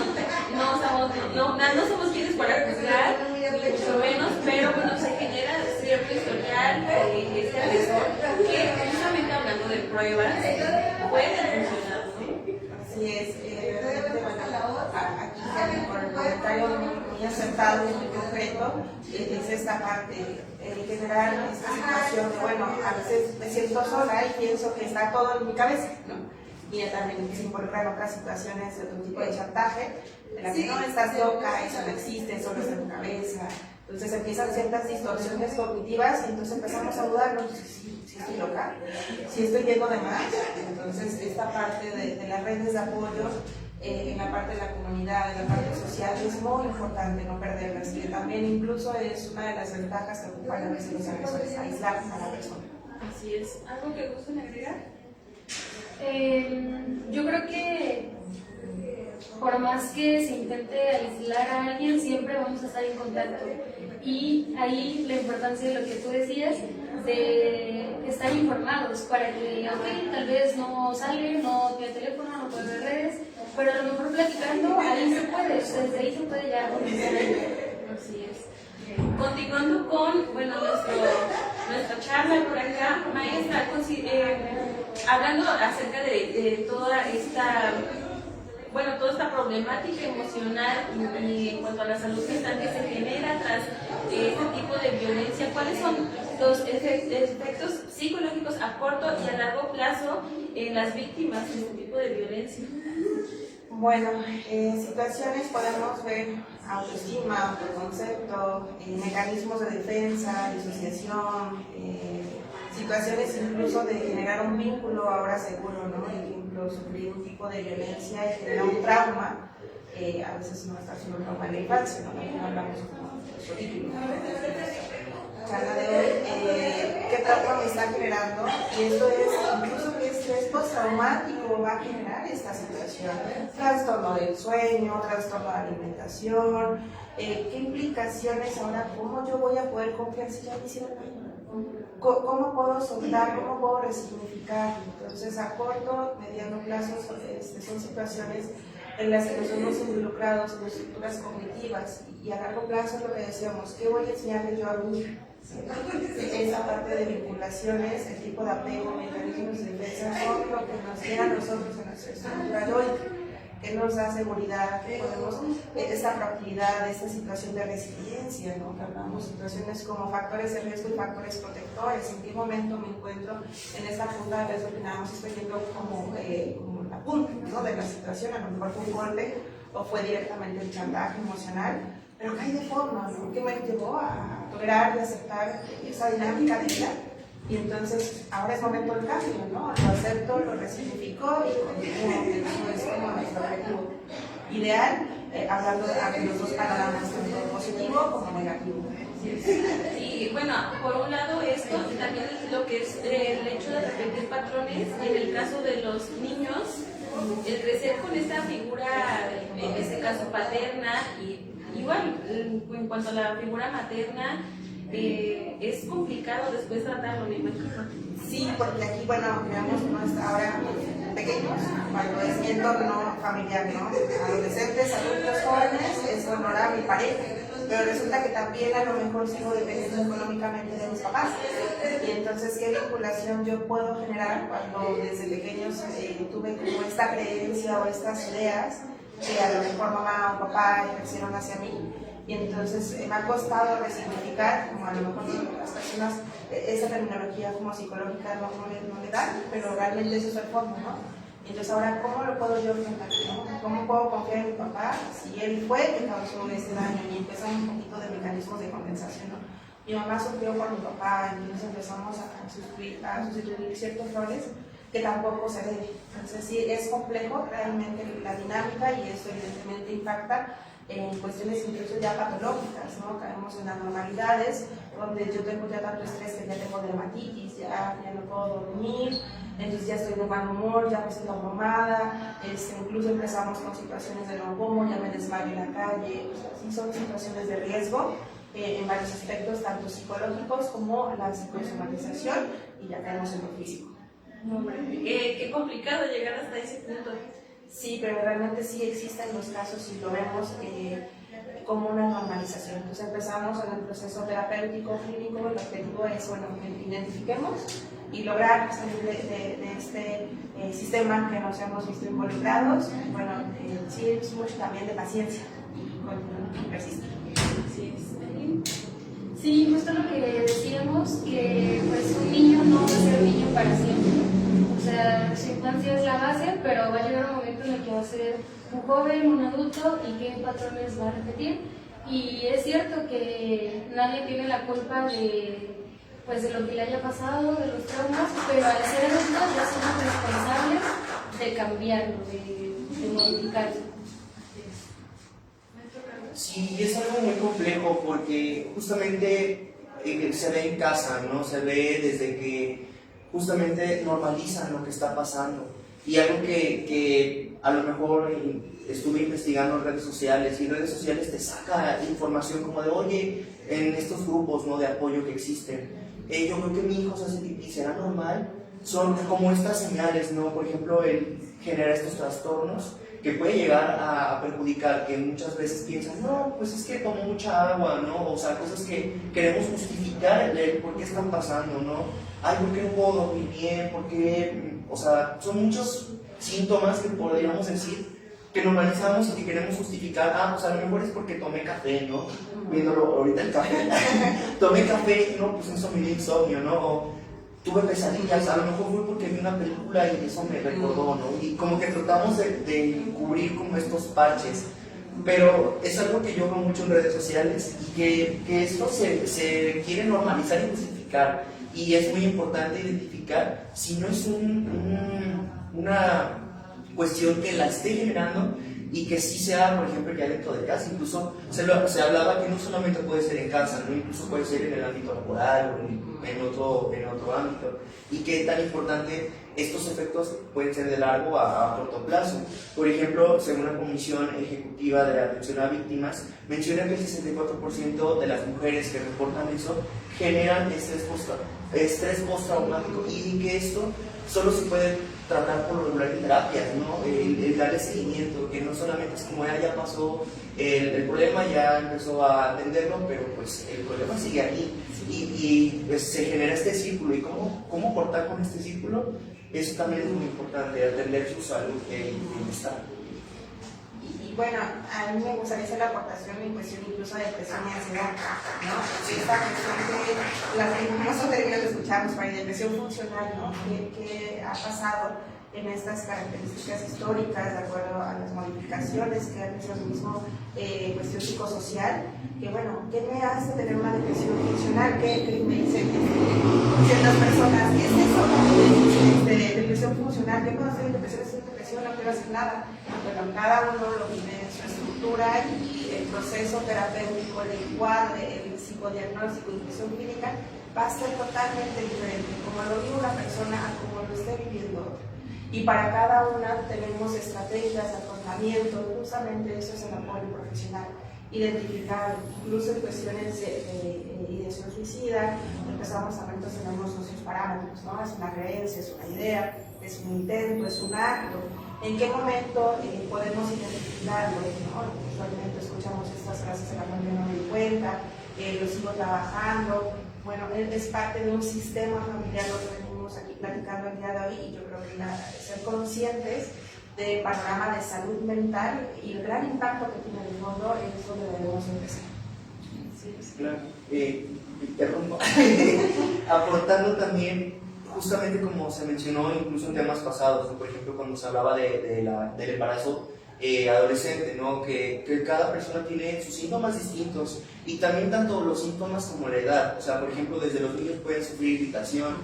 [SPEAKER 1] no somos quienes para juzgar, ni mucho menos, pero bueno, se genera cierto historial de este agresor que, justamente hablando de pruebas, puede funcionar, ¿no?
[SPEAKER 3] Así es, aquí por el comentario muy acertado y muy concreto, es esta parte, generar esta situación de, bueno, a veces me siento sola y pienso que está todo en mi cabeza, ¿no? Y también se involucran otras situaciones de otro tipo de chantaje, en la que no estás loca, eso no existe, solo está en tu cabeza. Entonces empiezan ciertas distorsiones cognitivas y entonces empezamos a dudar, ¿no? Si estoy loca, si estoy yendo de más. Entonces esta parte de las redes de apoyo, en la parte de la comunidad, en la parte social, es muy importante no perderlas, que también incluso es una de las ventajas que ocupan a veces los agresores, aislar a la persona.
[SPEAKER 1] Así es. ¿Algo que gusten agregar?
[SPEAKER 2] Yo creo que por más que se intente aislar a alguien, siempre vamos a estar en contacto. Y ahí la importancia de lo que tú decías, de estar informados para que, ok, tal vez no sale, no tiene teléfono, no puede ver redes, pero a lo mejor platicando, ahí se puede, desde ahí se puede ya comenzar.
[SPEAKER 1] Así es. Continuando con, bueno, nuestra charla por acá, maestra, hablando acerca de toda esta, bueno, toda esta problemática emocional y en cuanto a la salud mental que se genera tras este tipo de violencia, ¿cuáles son los efectos psicológicos a corto y a largo plazo en las víctimas de este tipo de violencia?
[SPEAKER 3] Bueno, situaciones podemos ver autoestima, autoconcepto, mecanismos de defensa, disociación, situaciones incluso de generar un vínculo ahora seguro, ¿no? Por ejemplo, sufrir un tipo de violencia y generar un trauma, a veces no está haciendo un trauma en la infancia, ¿no? No hablamos como de su título. Charla de hoy, qué trauma me está generando, y esto es incluso qué estrés postraumático va a generar esta situación, trastorno del sueño, trastorno de alimentación, qué implicaciones ahora, cómo yo voy a poder confiar si ya me hicieron daño, cómo puedo soltar, cómo puedo resignificar. Entonces a corto, mediano plazo son situaciones en las que nos hemos involucrados en estructuras cognitivas, y a largo plazo lo que decíamos, ¿qué voy a enseñarle yo a mí? Esa parte de vinculaciones, el tipo de apego, mecanismos de defensa, son lo que nos tiene a nosotros en nuestra estructura yoica, que nos da seguridad, que podemos, esta proactividad, esta situación de resiliencia, ¿no? Que hablamos, situaciones como factores de riesgo y factores protectores, en qué momento me encuentro en esta punta de riesgo, que nada más estoy viendo como la punta, ¿no? De la situación, a lo mejor fue un golpe o fue directamente el chantaje emocional, pero ¿qué hay de forma, ¿no? Que me llevó a tolerar y aceptar esa dinámica de vida? Y entonces, ahora es momento del cambio, ¿no? Lo acepto, lo resignifico y continúo. Eso es como nuestro objetivo ideal, hablando de los dos panoramas, tanto positivo como negativo.
[SPEAKER 1] Y bueno, por un lado esto, y también lo que es el hecho de repetir patrones, en el caso de los niños, el crecer con esta figura, en este caso paterna, y igual en cuanto a la figura materna, es complicado después tratarlo, me imagino.
[SPEAKER 3] Sí, porque aquí, bueno, veamos ahora pequeños, cuando es mi entorno familiar, ¿no? Adolescentes, adultos, jóvenes, es honor a mi pareja, pero resulta que también a lo mejor sigo dependiendo económicamente de mis papás. Y entonces, ¿qué vinculación yo puedo generar cuando desde pequeños tuve como esta creencia o estas ideas que a lo mejor mamá o papá ejercieron hacia mí? Y entonces me ha costado resignificar, como a lo mejor las personas, esa terminología como psicológica no le dan, pero realmente eso es el fondo, ¿no? Entonces ahora, ¿cómo lo puedo yo enfrentar, ¿no? ¿Cómo puedo confiar en mi papá si él fue el que causó este daño? Y empiezan un poquito de mecanismos de compensación, ¿no? Mi mamá sufrió por mi papá, entonces empezamos a sustituir ciertos roles que tampoco se debe. Entonces sí, es complejo realmente la dinámica, y eso evidentemente impacta en cuestiones incluso ya patológicas, ¿no? Caemos en anormalidades, donde yo tengo ya tanto estrés que ya tengo dermatitis, ya no puedo dormir, entonces ya estoy de mal humor, ya me siento abrumada, incluso empezamos con situaciones de no como, ya me desmayo en la calle. O sea, sí son situaciones de riesgo en varios aspectos, tanto psicológicos como la psicosomatización, y ya caemos en lo físico.
[SPEAKER 1] Qué complicado llegar hasta ese punto.
[SPEAKER 3] Sí, pero realmente sí existen los casos y lo vemos como una normalización. Entonces empezamos en el proceso terapéutico clínico. El objetivo es, bueno, que identifiquemos y lograr salir de este sistema que nos hemos visto involucrados. Bueno, sí es mucho también de paciencia y persistir.
[SPEAKER 2] Sí, justo lo que decíamos, que pues un niño no va a ser niño para siempre. O sea, su infancia es la base, pero va a llegar un momento en el que va a ser un joven, un adulto, y qué patrones va a repetir. Y es cierto que nadie tiene la culpa de lo que le haya pasado, de los traumas, pero al ser adultos ya somos responsables de cambiarlo, de modificarlo.
[SPEAKER 4] Sí, es algo muy complejo porque justamente se ve en casa, ¿no? Se ve desde que justamente normalizan lo que está pasando. Y algo que a lo mejor estuve investigando en redes sociales y en redes sociales te saca información como de, oye, en estos grupos, ¿no?, de apoyo que existen, yo creo que mi hijo se hace pipí, ¿será normal? Son como estas señales, ¿no? Por ejemplo, él genera estos trastornos que puede llegar a perjudicar, que muchas veces piensan, no, pues es que tomó mucha agua, ¿no? O sea, cosas que queremos justificar el por qué están pasando, ¿no? Ay, ¿por qué no puedo dormir bien? ¿Por qué? O sea, son muchos síntomas que podríamos decir que normalizamos y que queremos justificar. Pues a lo mejor es porque tomé café, ¿no? Viéndolo ahorita el café. Tomé café y no, pues eso me dio insomnio, ¿no? O tuve pesadillas, a lo mejor fue porque vi una película y eso me recordó, ¿no? Y como que tratamos de cubrir como estos parches. Pero es algo que yo veo mucho en redes sociales y que esto se quiere normalizar y justificar. Y es muy importante identificar si no es una cuestión que la esté generando y que sí sea, por ejemplo, ya dentro de casa. Incluso se hablaba que no solamente puede ser en casa, ¿no? Incluso puede ser en el ámbito laboral o en otro ámbito. Y que tan importante estos efectos pueden ser de largo a corto plazo. Por ejemplo, según la Comisión Ejecutiva de Atención a Víctimas, menciona que el 64% de las mujeres que reportan eso generan estrés postraumático y que esto solo se puede tratar por lo regular en terapias, ¿no? El darle seguimiento, que no solamente es como ya pasó el problema, ya empezó a atenderlo, pero pues el problema sigue ahí y pues, se genera este círculo. ¿Y cómo cortar con este círculo? Eso también es muy importante, atender su salud y bienestar.
[SPEAKER 3] Y bueno, a mí me gustaría hacer la aportación en cuestión incluso de depresión y ansiedad, ¿no? Esta cuestión de las mismos términos que escuchamos para la depresión funcional, ¿no? ¿Qué ha pasado en estas características históricas de acuerdo a las modificaciones que han hecho el mismo cuestión psicosocial? Que bueno, ¿qué me hace tener una depresión funcional? ¿Qué me dicen ciertas personas? ¿Qué es eso de depresión funcional? Yo cuando estoy en depresión no quiero hacer nada. Bueno, cada uno lo vive en su estructura y el proceso terapéutico, el encuadre, el psicodiagnóstico y depresión clínica va a ser totalmente diferente, como lo vive una persona a como lo esté viviendo otro. Y para cada una tenemos estrategias de afrontamiento, justamente eso es el apoyo profesional. Identificar, incluso en cuestiones de ideación suicida, empezamos a ver, entonces tenemos nuestros parámetros, ¿no? Es una creencia, es una idea, es un intento, es un acto. ¿En qué momento podemos identificarlo? ¿No? Usualmente escuchamos estas frases en la cual no me di cuenta, lo sigo trabajando. Bueno, es parte de un sistema familiar, lo que venimos aquí platicando el día de hoy, y yo creo que ser conscientes del panorama de salud mental y el gran impacto que tiene en el mundo es donde debemos empezar.
[SPEAKER 4] Sí, claro. Interrumpo. Aportando también, justamente como se mencionó incluso en temas pasados, ¿no? Por ejemplo, cuando se hablaba del embarazo adolescente, ¿no? Que cada persona tiene sus síntomas distintos y también tanto los síntomas como la edad. O sea, por ejemplo, desde los niños pueden sufrir irritación,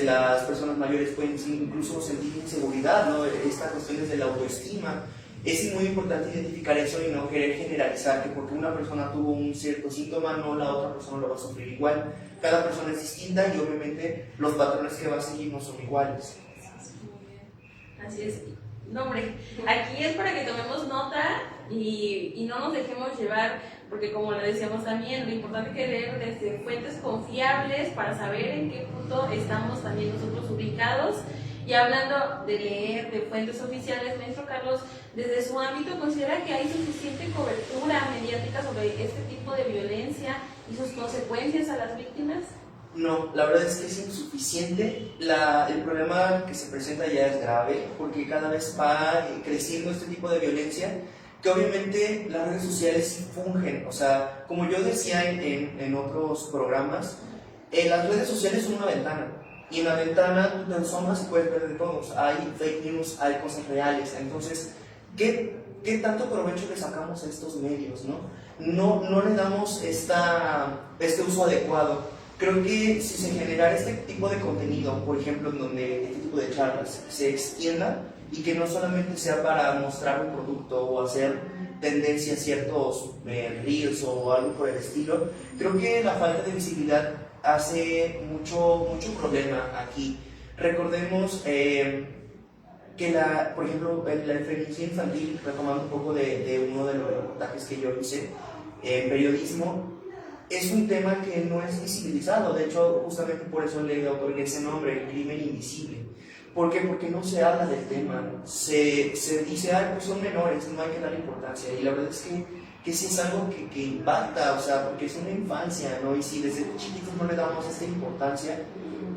[SPEAKER 4] las personas mayores pueden incluso sentir inseguridad, ¿no? Esta cuestión desde la autoestima. Es muy importante identificar eso y no querer generalizar que porque una persona tuvo un cierto síntoma, no la otra persona lo va a sufrir igual. Cada persona es distinta y obviamente los patrones que va a seguir no son iguales.
[SPEAKER 1] Así es. No, hombre, aquí es para que tomemos nota y no nos dejemos llevar, porque como le decíamos también, lo importante es que leer desde fuentes confiables para saber en qué punto estamos también nosotros ubicados. Y hablando de leer, de fuentes oficiales, maestro Carlos, desde su ámbito, ¿considera que hay suficiente cobertura mediática sobre este tipo de violencia y sus consecuencias a las víctimas?
[SPEAKER 4] No, la verdad es que es insuficiente. El problema que se presenta ya es grave porque cada vez va creciendo este tipo de violencia que obviamente las redes sociales fungen. O sea, como yo decía en otros programas, las redes sociales son una ventana y en la ventana tú te asomas y puedes ver de todos. Hay fake news, hay cosas reales. Entonces, ¿qué tanto provecho le sacamos a estos medios? No le damos este uso adecuado. Creo que si se generara este tipo de contenido, por ejemplo, en donde este tipo de charlas se extienda y que no solamente sea para mostrar un producto o hacer tendencia a ciertos reels o algo por el estilo, creo que la falta de visibilidad hace mucho problema aquí. Recordemos que por ejemplo, la experiencia infantil, retomando un poco de uno de los reportajes que yo hice en periodismo, es un tema que no es visibilizado. De hecho, justamente por eso le otorgué ese nombre, el crimen invisible. ¿Por qué? Porque no se habla del tema. Se dice, pues son menores, no hay que darle importancia. Y la verdad es que sí es algo que impacta, o sea, porque es una infancia, ¿no? Y si desde chiquitos no le damos esta importancia,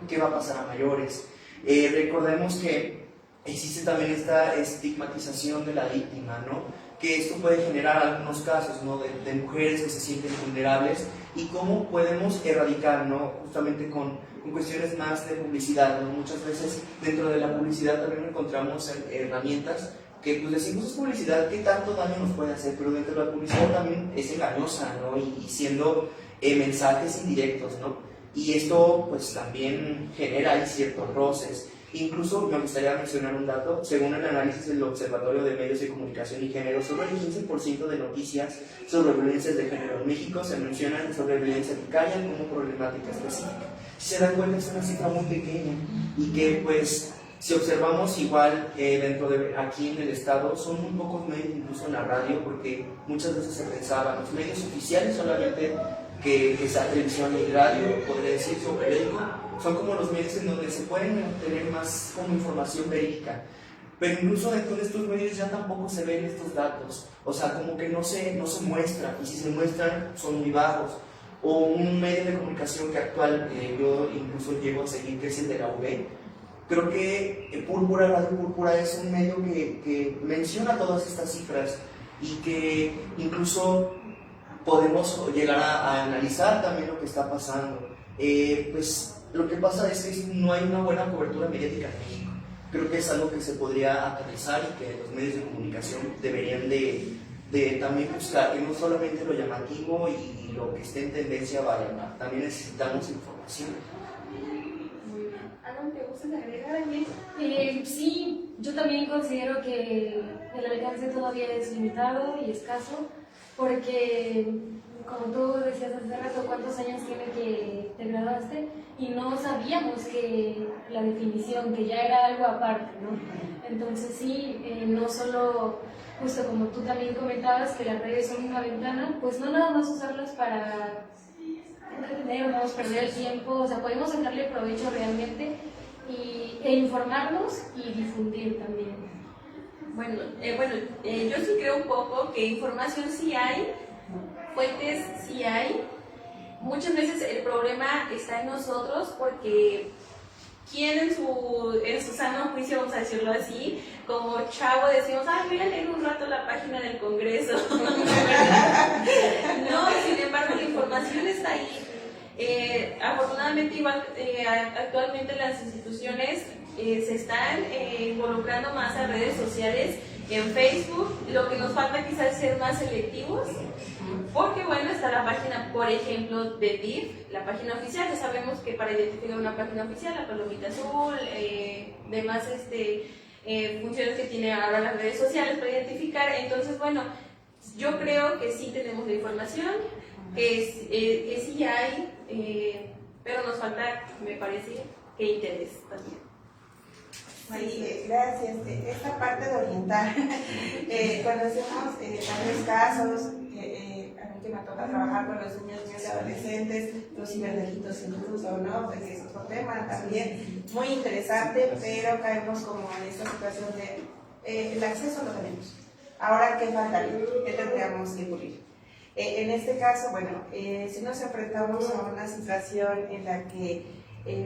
[SPEAKER 4] ¿qué va a pasar a mayores? Recordemos que existe también esta estigmatización de la víctima, ¿no? Que esto puede generar algunos casos, ¿no? de mujeres que se sienten vulnerables, y cómo podemos erradicar, ¿no? Justamente con cuestiones más de publicidad, ¿no? Muchas veces dentro de la publicidad también encontramos herramientas que pues decimos es publicidad, ¿qué tanto daño nos puede hacer? Pero dentro de la publicidad también es engañosa, ¿no? Y siendo mensajes indirectos, ¿no? Y esto pues también genera ahí ciertos roces. Incluso me gustaría mencionar un dato. Según el análisis del Observatorio de Medios de Comunicación y Género, sobre el 15% de noticias sobre violencias de género en México se mencionan sobre violencia vicaria como problemática específica. Si se dan cuenta, es una cifra muy pequeña, y que pues si observamos igual dentro de aquí en el estado, son muy pocos medios, incluso en la radio, porque muchas veces se pensaba los medios oficiales solamente, que sea televisión y radio, podría decirse, o periódico, son como los medios en donde se pueden obtener más como información verídica. Pero incluso dentro de estos medios ya tampoco se ven estos datos, o sea, como que no se muestran, y si se muestran son muy bajos. O un medio de comunicación que actual yo incluso llego a seguir, que es el de la UB. Creo que Púrpura, Radio Púrpura es un medio que menciona todas estas cifras, y que incluso podemos llegar a analizar también lo que está pasando. Pues lo que pasa es que no hay una buena cobertura mediática en México. Creo que es algo que se podría aterrizar, y que los medios de comunicación deberían de también buscar que no solamente lo llamativo y lo que esté en tendencia va a llamar, también necesitamos información.
[SPEAKER 1] Ana, ¿te gusta agregar aquí?
[SPEAKER 2] Sí, yo también considero que el alcance todavía es limitado y escaso, porque como tú decías hace rato, ¿cuántos años tiene que te graduaste? Y no sabíamos que la definición, que ya era algo aparte, ¿no? Entonces sí, no solo, justo como tú también comentabas, que las redes son una ventana, pues no nada más usarlas para entretenernos, perder el tiempo, o sea, podemos sacarle provecho realmente e informarnos y difundir también.
[SPEAKER 1] Bueno, yo sí creo un poco que información sí hay, fuentes sí hay. Muchas veces el problema está en nosotros, porque ¿quién en su sano juicio, vamos a decirlo así, como chavo decimos, voy a leer un rato la página del Congreso? No, sin embargo la información está ahí. Afortunadamente igual actualmente las instituciones se están involucrando más a redes sociales, en Facebook. Lo que nos falta quizás es ser más selectivos, porque bueno, está la página, por ejemplo, de DIF, la página oficial. Ya sabemos que para identificar una página oficial, la palomita azul, demás funciones que tiene ahora las redes sociales para identificar. Entonces, bueno, yo creo que sí tenemos la información, que sí hay, pero nos falta, me parece, que interés también.
[SPEAKER 3] Sí, gracias. Esta parte de orientar, cuando hacemos varios casos, a mí que me toca trabajar con los niños y adolescentes, los ciberdelitos incluso, ¿no? Pues es otro tema también muy interesante, pero caemos como en esta situación de el acceso lo tenemos. Ahora, ¿qué falta? ¿Qué tendríamos que cubrir? En este caso, bueno, si nos enfrentamos a una situación en la que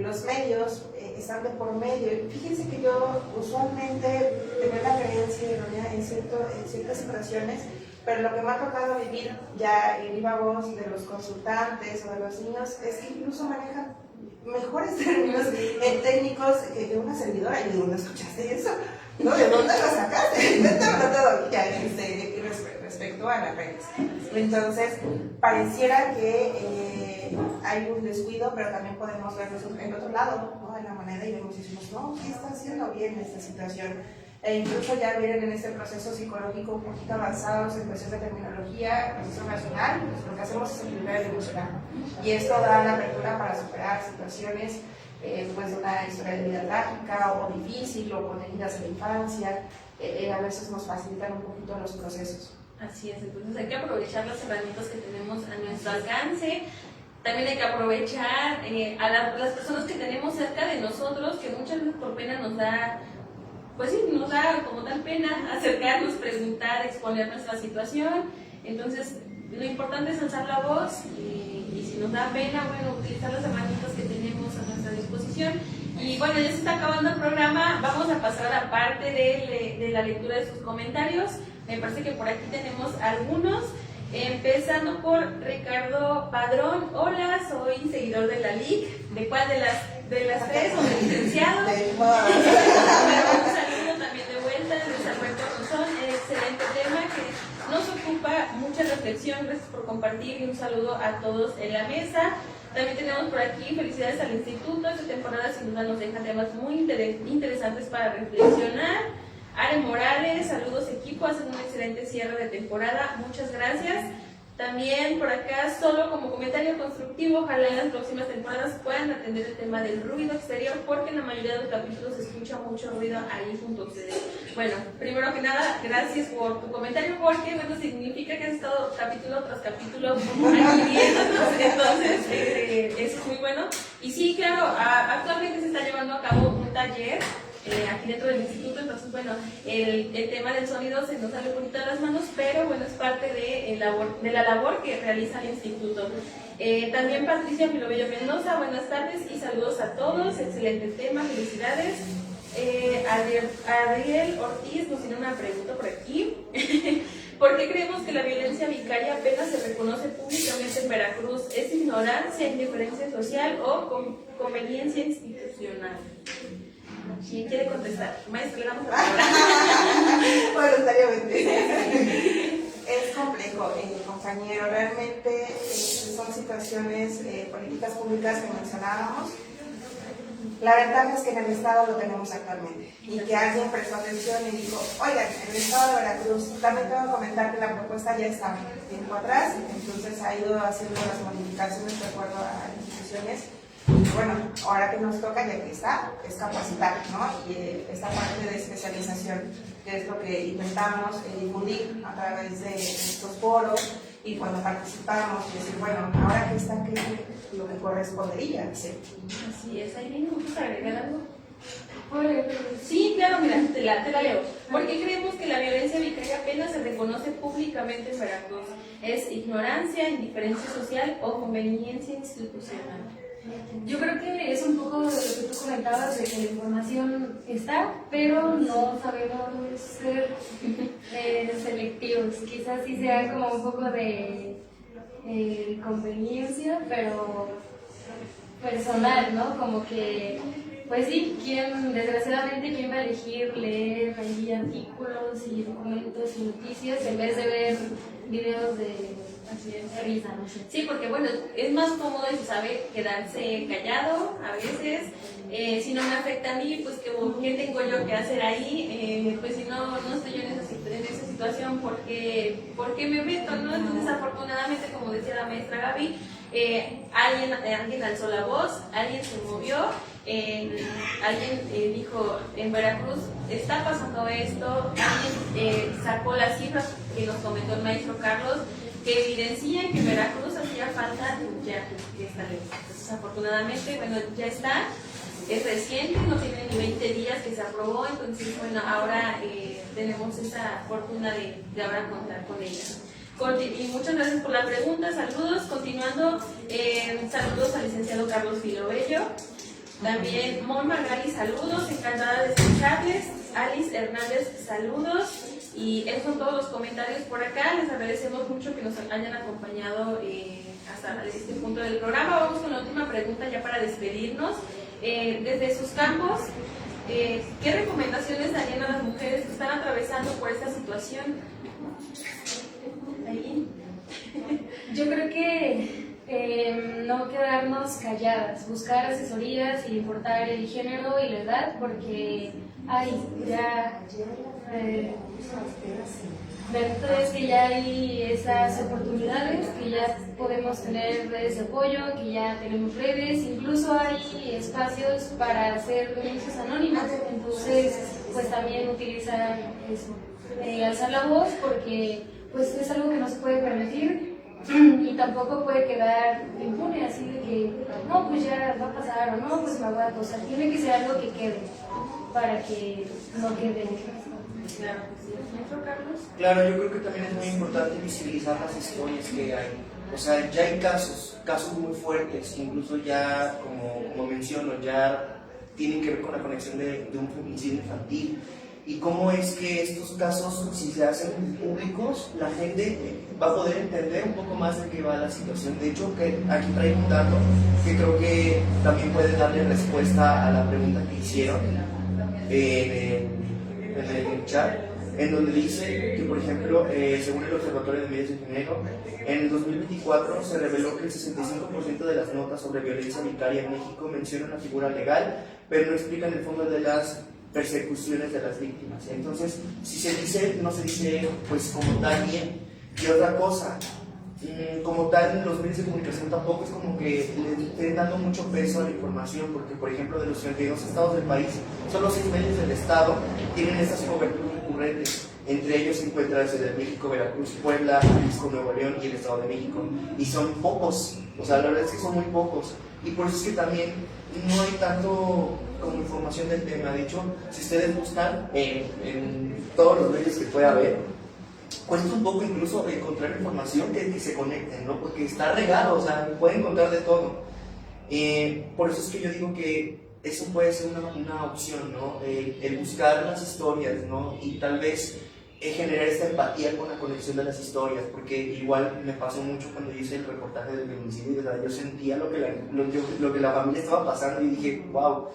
[SPEAKER 3] los medios están de por medio. Fíjense que yo usualmente tengo la creencia errónea en ciertas situaciones, pero lo que me ha tocado vivir ya en viva voz de los consultantes o de los niños es que incluso manejan mejores términos técnicos que una servidora. Y digo, ¿no escuchaste eso? ¿No? ¿De dónde lo sacaste? Cuéntamelo todo ya respecto a las redes. Entonces, pareciera que hay un descuido, pero también podemos verlo en otro lado, ¿no? En la moneda, y vemos y decimos, no, ¿qué está haciendo bien esta situación? Incluso ya vienen en este proceso psicológico un poquito avanzados en cuestión de terminología, proceso racional, pues lo que hacemos es equilibrar el emocional. Y esto da la apertura para superar situaciones pues una historia de vida trágica o difícil o con heridas en la infancia, a veces nos facilitan un poquito los procesos.
[SPEAKER 1] Así es, entonces hay que aprovechar las herramientas que tenemos a nuestro alcance. También hay que aprovechar a las personas que tenemos cerca de nosotros, que muchas veces por pena nos da, pues sí, nos da como tal pena acercarnos, preguntar, exponer nuestra situación. Entonces, lo importante es alzar la voz y si nos da pena, bueno, utilizar las herramientas que tenemos a nuestra disposición. Y bueno, ya se está acabando el programa, vamos a pasar a la parte de la lectura de sus comentarios. Me parece que por aquí tenemos algunos, empezando por Ricardo Padrón. Hola, soy seguidor de la LIC. ¿De cuál de las tres? ¿O del licenciado? Un saludo también de vuelta desde Alberto Rosón. Excelente tema que nos ocupa mucha reflexión. Gracias por compartir y un saludo a todos en la mesa. También tenemos por aquí felicidades al instituto. Esta temporada sin duda nos deja temas muy interesantes para reflexionar. Are Morales, saludos equipo, hacen un excelente cierre de temporada, muchas gracias. También por acá, solo como comentario constructivo, ojalá en las próximas temporadas puedan atender el tema del ruido exterior, porque en la mayoría de los capítulos se escucha mucho ruido ahí junto a ustedes. Bueno, primero que nada, gracias por tu comentario, porque bueno, significa que has estado capítulo tras capítulo aquí viéndonos, entonces eso es muy bueno. Y sí, claro, actualmente se está llevando a cabo un taller aquí dentro del instituto, entonces bueno, el tema del sonido se nos sale un poquito de las manos, pero bueno, es parte de la labor que realiza el instituto. También Patricia Filobello Mendoza, buenas tardes y saludos a todos, excelente tema, felicidades. Adriel Ortiz nos tiene una pregunta por aquí. ¿Por qué creemos que la violencia vicaria apenas se reconoce públicamente en Veracruz? ¿Es ignorancia, indiferencia social o conveniencia institucional? ¿Quién quiere contestar? Maestro, le damos la palabra.
[SPEAKER 3] Voluntariamente. Es complejo, compañero. Realmente son situaciones, políticas públicas que mencionábamos. La ventaja es que en el Estado lo tenemos actualmente y que alguien prestó atención y dijo, oigan, en el Estado de Veracruz, también tengo que comentar que la propuesta ya está tiempo atrás, entonces ha ido haciendo las modificaciones de acuerdo a instituciones. Bueno, ahora que nos toca, ya que está, es capacitar, ¿no? Y esta parte de especialización, que es lo que intentamos difundir a través de estos foros y cuando participamos, y decir, bueno, ahora que está, ¿qué es lo que correspondería? ¿Sí?
[SPEAKER 1] Así es, ahí viene, ¿vamos a agregar algo? Sí, claro, mira, te la leo. ¿Por qué creemos que la violencia vicaria apenas se reconoce públicamente en Veracruz? ¿Es ignorancia, indiferencia social o conveniencia institucional?
[SPEAKER 2] Yo creo que es un poco de lo que tú comentabas, de que la información está, pero no sabemos ser selectivos. Quizás sí sea como un poco de conveniencia, pero personal, ¿no? Como que, pues sí, desgraciadamente, ¿quién va a elegir leer ahí artículos y documentos y noticias en vez de ver videos de risa, no sé?
[SPEAKER 1] Sí, porque bueno, es más cómodo, se sabe, quedarse callado a veces. Si no me afecta a mí, pues ¿qué tengo yo que hacer ahí? Pues si no estoy yo en esa situación, ¿por qué me meto, no? Entonces, afortunadamente, como decía la maestra Gaby, alguien alzó la voz, alguien se movió, alguien dijo, en Veracruz está pasando esto, alguien sacó las cifras que nos comentó el maestro Carlos, que evidencian que en Veracruz hacía falta ya esta ley. Entonces, afortunadamente, bueno, ya está, es reciente, no tiene ni 20 días que se aprobó, entonces, bueno, ahora tenemos esa fortuna de ahora contar con ella. Y muchas gracias por la pregunta, saludos. Continuando, saludos al licenciado Carlos Filobello. También Mon Magali, saludos, encantada de escucharles. Alice Hernández, saludos. Y esos son todos los comentarios por acá. Les agradecemos mucho que nos hayan acompañado hasta este punto del programa. Vamos con la última pregunta ya para despedirnos. Desde sus campos, ¿qué recomendaciones darían a las mujeres que están atravesando por esta situación?
[SPEAKER 2] Yo creo que no quedarnos calladas, buscar asesorías sin importar el género y la edad, porque la verdad es que ya hay esas oportunidades, que ya podemos tener redes de apoyo, que ya tenemos redes, incluso hay espacios para hacer denuncias anónimas, entonces pues también utilizar eso, alzar la voz, porque pues es algo que no se puede permitir y tampoco puede quedar impune, así de que no, pues ya va a pasar, o no, pues me voy a acosar. Tiene que ser algo que quede, para que no quede.
[SPEAKER 1] Claro, sí. ¿Maestro Carlos?
[SPEAKER 4] Claro, yo creo que también es muy importante visibilizar las historias que hay. O sea, ya hay casos muy fuertes, que incluso ya, como menciono, ya tienen que ver con la conexión de un feminicidio infantil. Y cómo es que estos casos, si se hacen públicos, la gente va a poder entender un poco más de qué va la situación. De hecho, que aquí traigo un dato que creo que también puede darle respuesta a la pregunta que hicieron en el chat, en donde dice que, por ejemplo, según el Observatorio de Medios de Género, en el 2024 se reveló que el 65% de las notas sobre violencia vicaria en México mencionan la figura legal, pero no explican el fondo de las persecuciones de las víctimas. Entonces, si se dice, no se dice pues como tal bien. Y otra cosa, como tal, los medios de comunicación tampoco es como que le estén dando mucho peso a la información, porque, por ejemplo, de los 32 estados del país, solo 6 medios del estado tienen estas coberturas recurrentes. Entre ellos se encuentra el de México, Veracruz, Puebla, Jalisco, Nuevo León y el Estado de México. Y son pocos, o sea, la verdad es que son muy pocos. Y por eso es que también no hay tanto como información del tema. De hecho, si ustedes buscan en todos los medios que pueda haber, cuesta un poco incluso encontrar información que se conecten, ¿no? Porque está regado, o sea, pueden encontrar de todo. Por eso es que yo digo que eso puede ser una opción, ¿no? El buscar las historias, ¿no? Y tal vez generar esta empatía con la conexión de las historias, porque igual me pasó mucho cuando hice el reportaje del feminicidio, ¿verdad? Yo sentía lo que la familia estaba pasando y dije, wow.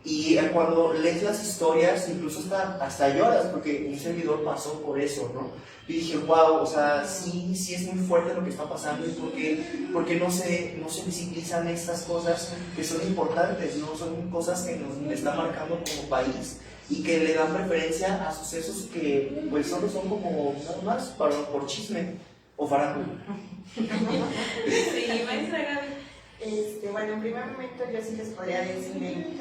[SPEAKER 4] Y cuando lees las historias, incluso hasta lloras, porque un servidor pasó por eso, ¿no? Y dije, wow, o sea, sí es muy fuerte lo que está pasando, y porque no se visibilizan estas cosas que son importantes, ¿no? Son cosas que nos están marcando como país y que le dan preferencia a sucesos que pues solo son como nada más por chisme o farándula.
[SPEAKER 1] Sí, maestra Gaby.
[SPEAKER 3] Bueno, en primer momento yo sí les podría decir,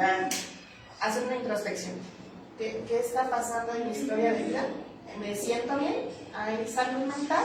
[SPEAKER 3] hacer una introspección. ¿Qué está pasando en mi historia de vida? ¿Me siento bien? ¿Hay salud mental?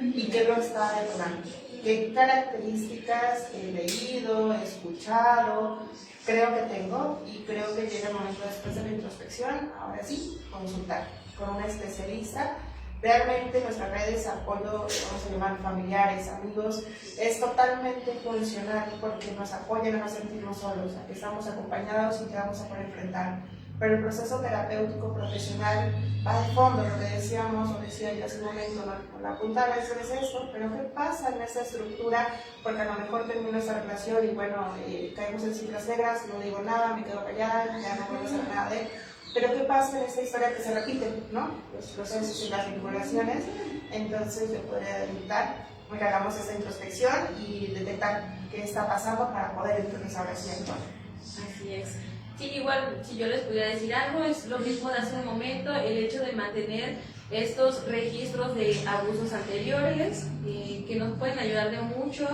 [SPEAKER 3] ¿Y qué lo está detonando? ¿Qué características he leído, he escuchado, creo que tengo? Y creo que llega el momento después de la introspección, ahora sí, consultar con un especialista. Realmente nuestras redes de apoyo, vamos a llamar familiares, amigos, es totalmente funcional porque nos apoyan a no sentirnos solos, a que estamos acompañados y que vamos a poder enfrentar. Pero el proceso terapéutico profesional va de fondo, lo que decíamos, o decía yo hace un momento, ¿no? La punta de eso es esto, pero ¿qué pasa en esa estructura? Porque a lo mejor termino esta relación y bueno, caemos en cifras negras, no digo nada, me quedo callada, ya no puedo hacer nada de él. Pero ¿qué pasa en esta historia que se repite, ¿no? Los procesos y las vinculaciones. Entonces yo podría dedicar a que hagamos esta introspección y detectar qué está pasando para poder entonces ahora sí actuar.
[SPEAKER 1] Así es. Sí, igual, si yo les pudiera decir algo, es lo mismo de hace un momento, el hecho de mantener estos registros de abusos anteriores, que nos pueden ayudar de mucho,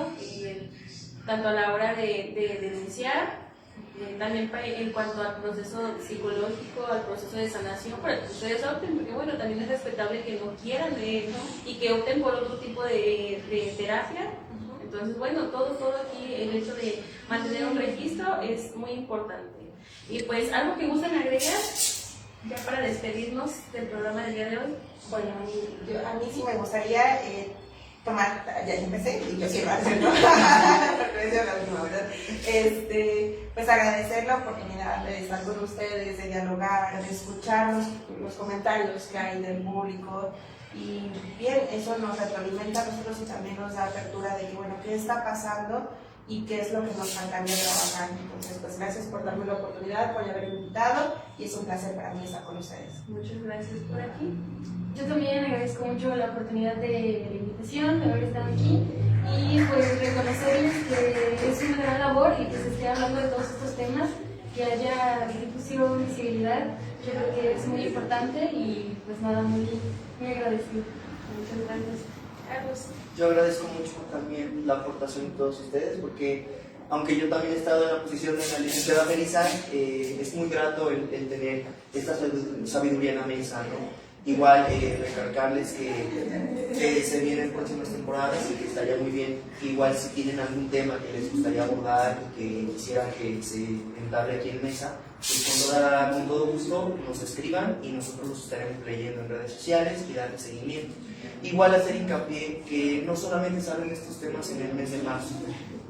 [SPEAKER 1] tanto a la hora de denunciar, también en cuanto al proceso psicológico, al proceso de sanación, para que ustedes opten, porque bueno, también es respetable que no quieran leer, ¿no? Y que opten por otro tipo de terapia. Entonces, bueno, todo aquí, el hecho de mantener un registro es muy importante. Y pues, ¿algo que gusten agregar ya para despedirnos del programa del día de hoy?
[SPEAKER 3] Bueno, a mí sí me gustaría tomar, ya empecé y yo quiero hacerlo, porque es la última, ¿verdad? Pues agradecer la oportunidad de estar con ustedes, de dialogar, de escuchar los comentarios que hay del público. Y bien, eso nos retroalimenta a nosotros y también nos da apertura de que, bueno, ¿qué está pasando? y qué es lo que nos faltaría trabajar. Entonces, pues gracias por darme la oportunidad, por haberme invitado y es un placer para mí estar con ustedes.
[SPEAKER 1] Muchas gracias por aquí.
[SPEAKER 2] Yo también agradezco mucho la oportunidad de la invitación, de haber estado aquí y pues reconocerles que es una gran labor y que se esté hablando de todos estos temas, que haya difusión, visibilidad, yo creo que es muy importante y pues nada, muy agradecido.
[SPEAKER 1] Muchas gracias. Carlos.
[SPEAKER 4] Yo agradezco mucho también la aportación de todos ustedes, porque aunque yo también he estado en la posición de la licenciada Melissa, es muy grato el tener esta sabiduría en la mesa, ¿no? Igual recargarles que se vienen próximas temporadas y que estaría muy bien, igual si tienen algún tema que les gustaría abordar y que quisieran que se entable aquí en mesa, pues con todo gusto nos escriban y nosotros los estaremos leyendo en redes sociales y darle seguimiento. Igual hacer hincapié que no solamente salen estos temas en el mes de marzo,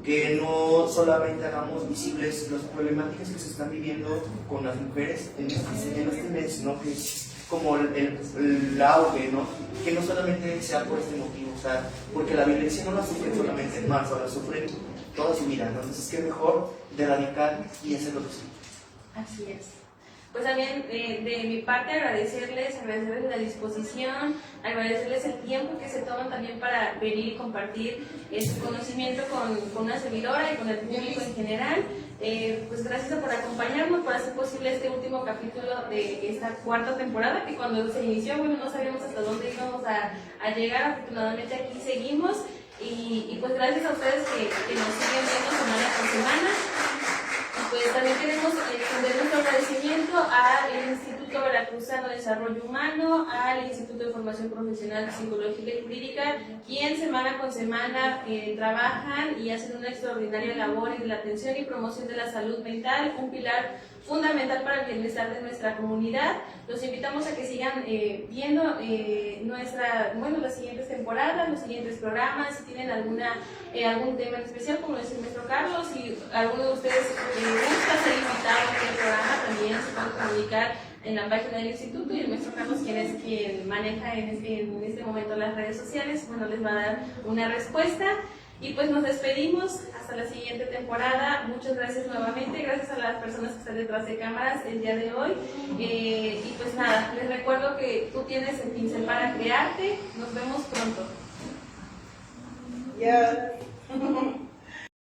[SPEAKER 4] que no solamente hagamos visibles las problemáticas que se están viviendo con las mujeres en este mes, sino que es como el auge, ¿no? Que no solamente sea por este motivo, o sea, porque la violencia no la sufren solamente en marzo, la sufren toda su vida, ¿no? Entonces, qué mejor de erradicar y hacerlo posible.
[SPEAKER 1] Así es. Pues también de mi parte agradecerles la disposición, agradecerles el tiempo que se toman también para venir y compartir su conocimiento con una servidora y con el público en general. Pues gracias por acompañarnos, por hacer posible este último capítulo de esta cuarta temporada, que cuando se inició, bueno, no sabíamos hasta dónde íbamos a llegar. Afortunadamente aquí seguimos y pues gracias a ustedes que nos siguen viendo semana por semana. Pues también queremos extender nuestro agradecimiento al Instituto Veracruzano de Desarrollo Humano, al Instituto de Formación Profesional Psicológica y Jurídica, quien semana con semana trabajan y hacen una extraordinaria labor en la atención y promoción de la salud mental, un pilar fundamental para el bienestar de nuestra comunidad. Los invitamos a que sigan viendo las siguientes temporadas, los siguientes programas. Si tienen algún tema en especial, como dice el maestro Carlos, si alguno de ustedes gusta ser invitado a este programa, también se pueden comunicar en la página del instituto, y el maestro Carlos, quien maneja en este momento las redes sociales, bueno, les va a dar una respuesta. Y pues nos despedimos hasta la siguiente temporada. Muchas gracias nuevamente, gracias a las personas que están detrás de cámaras el día de hoy. Y pues nada, les recuerdo que tú tienes el pincel para crearte. Nos vemos pronto.
[SPEAKER 3] Yeah.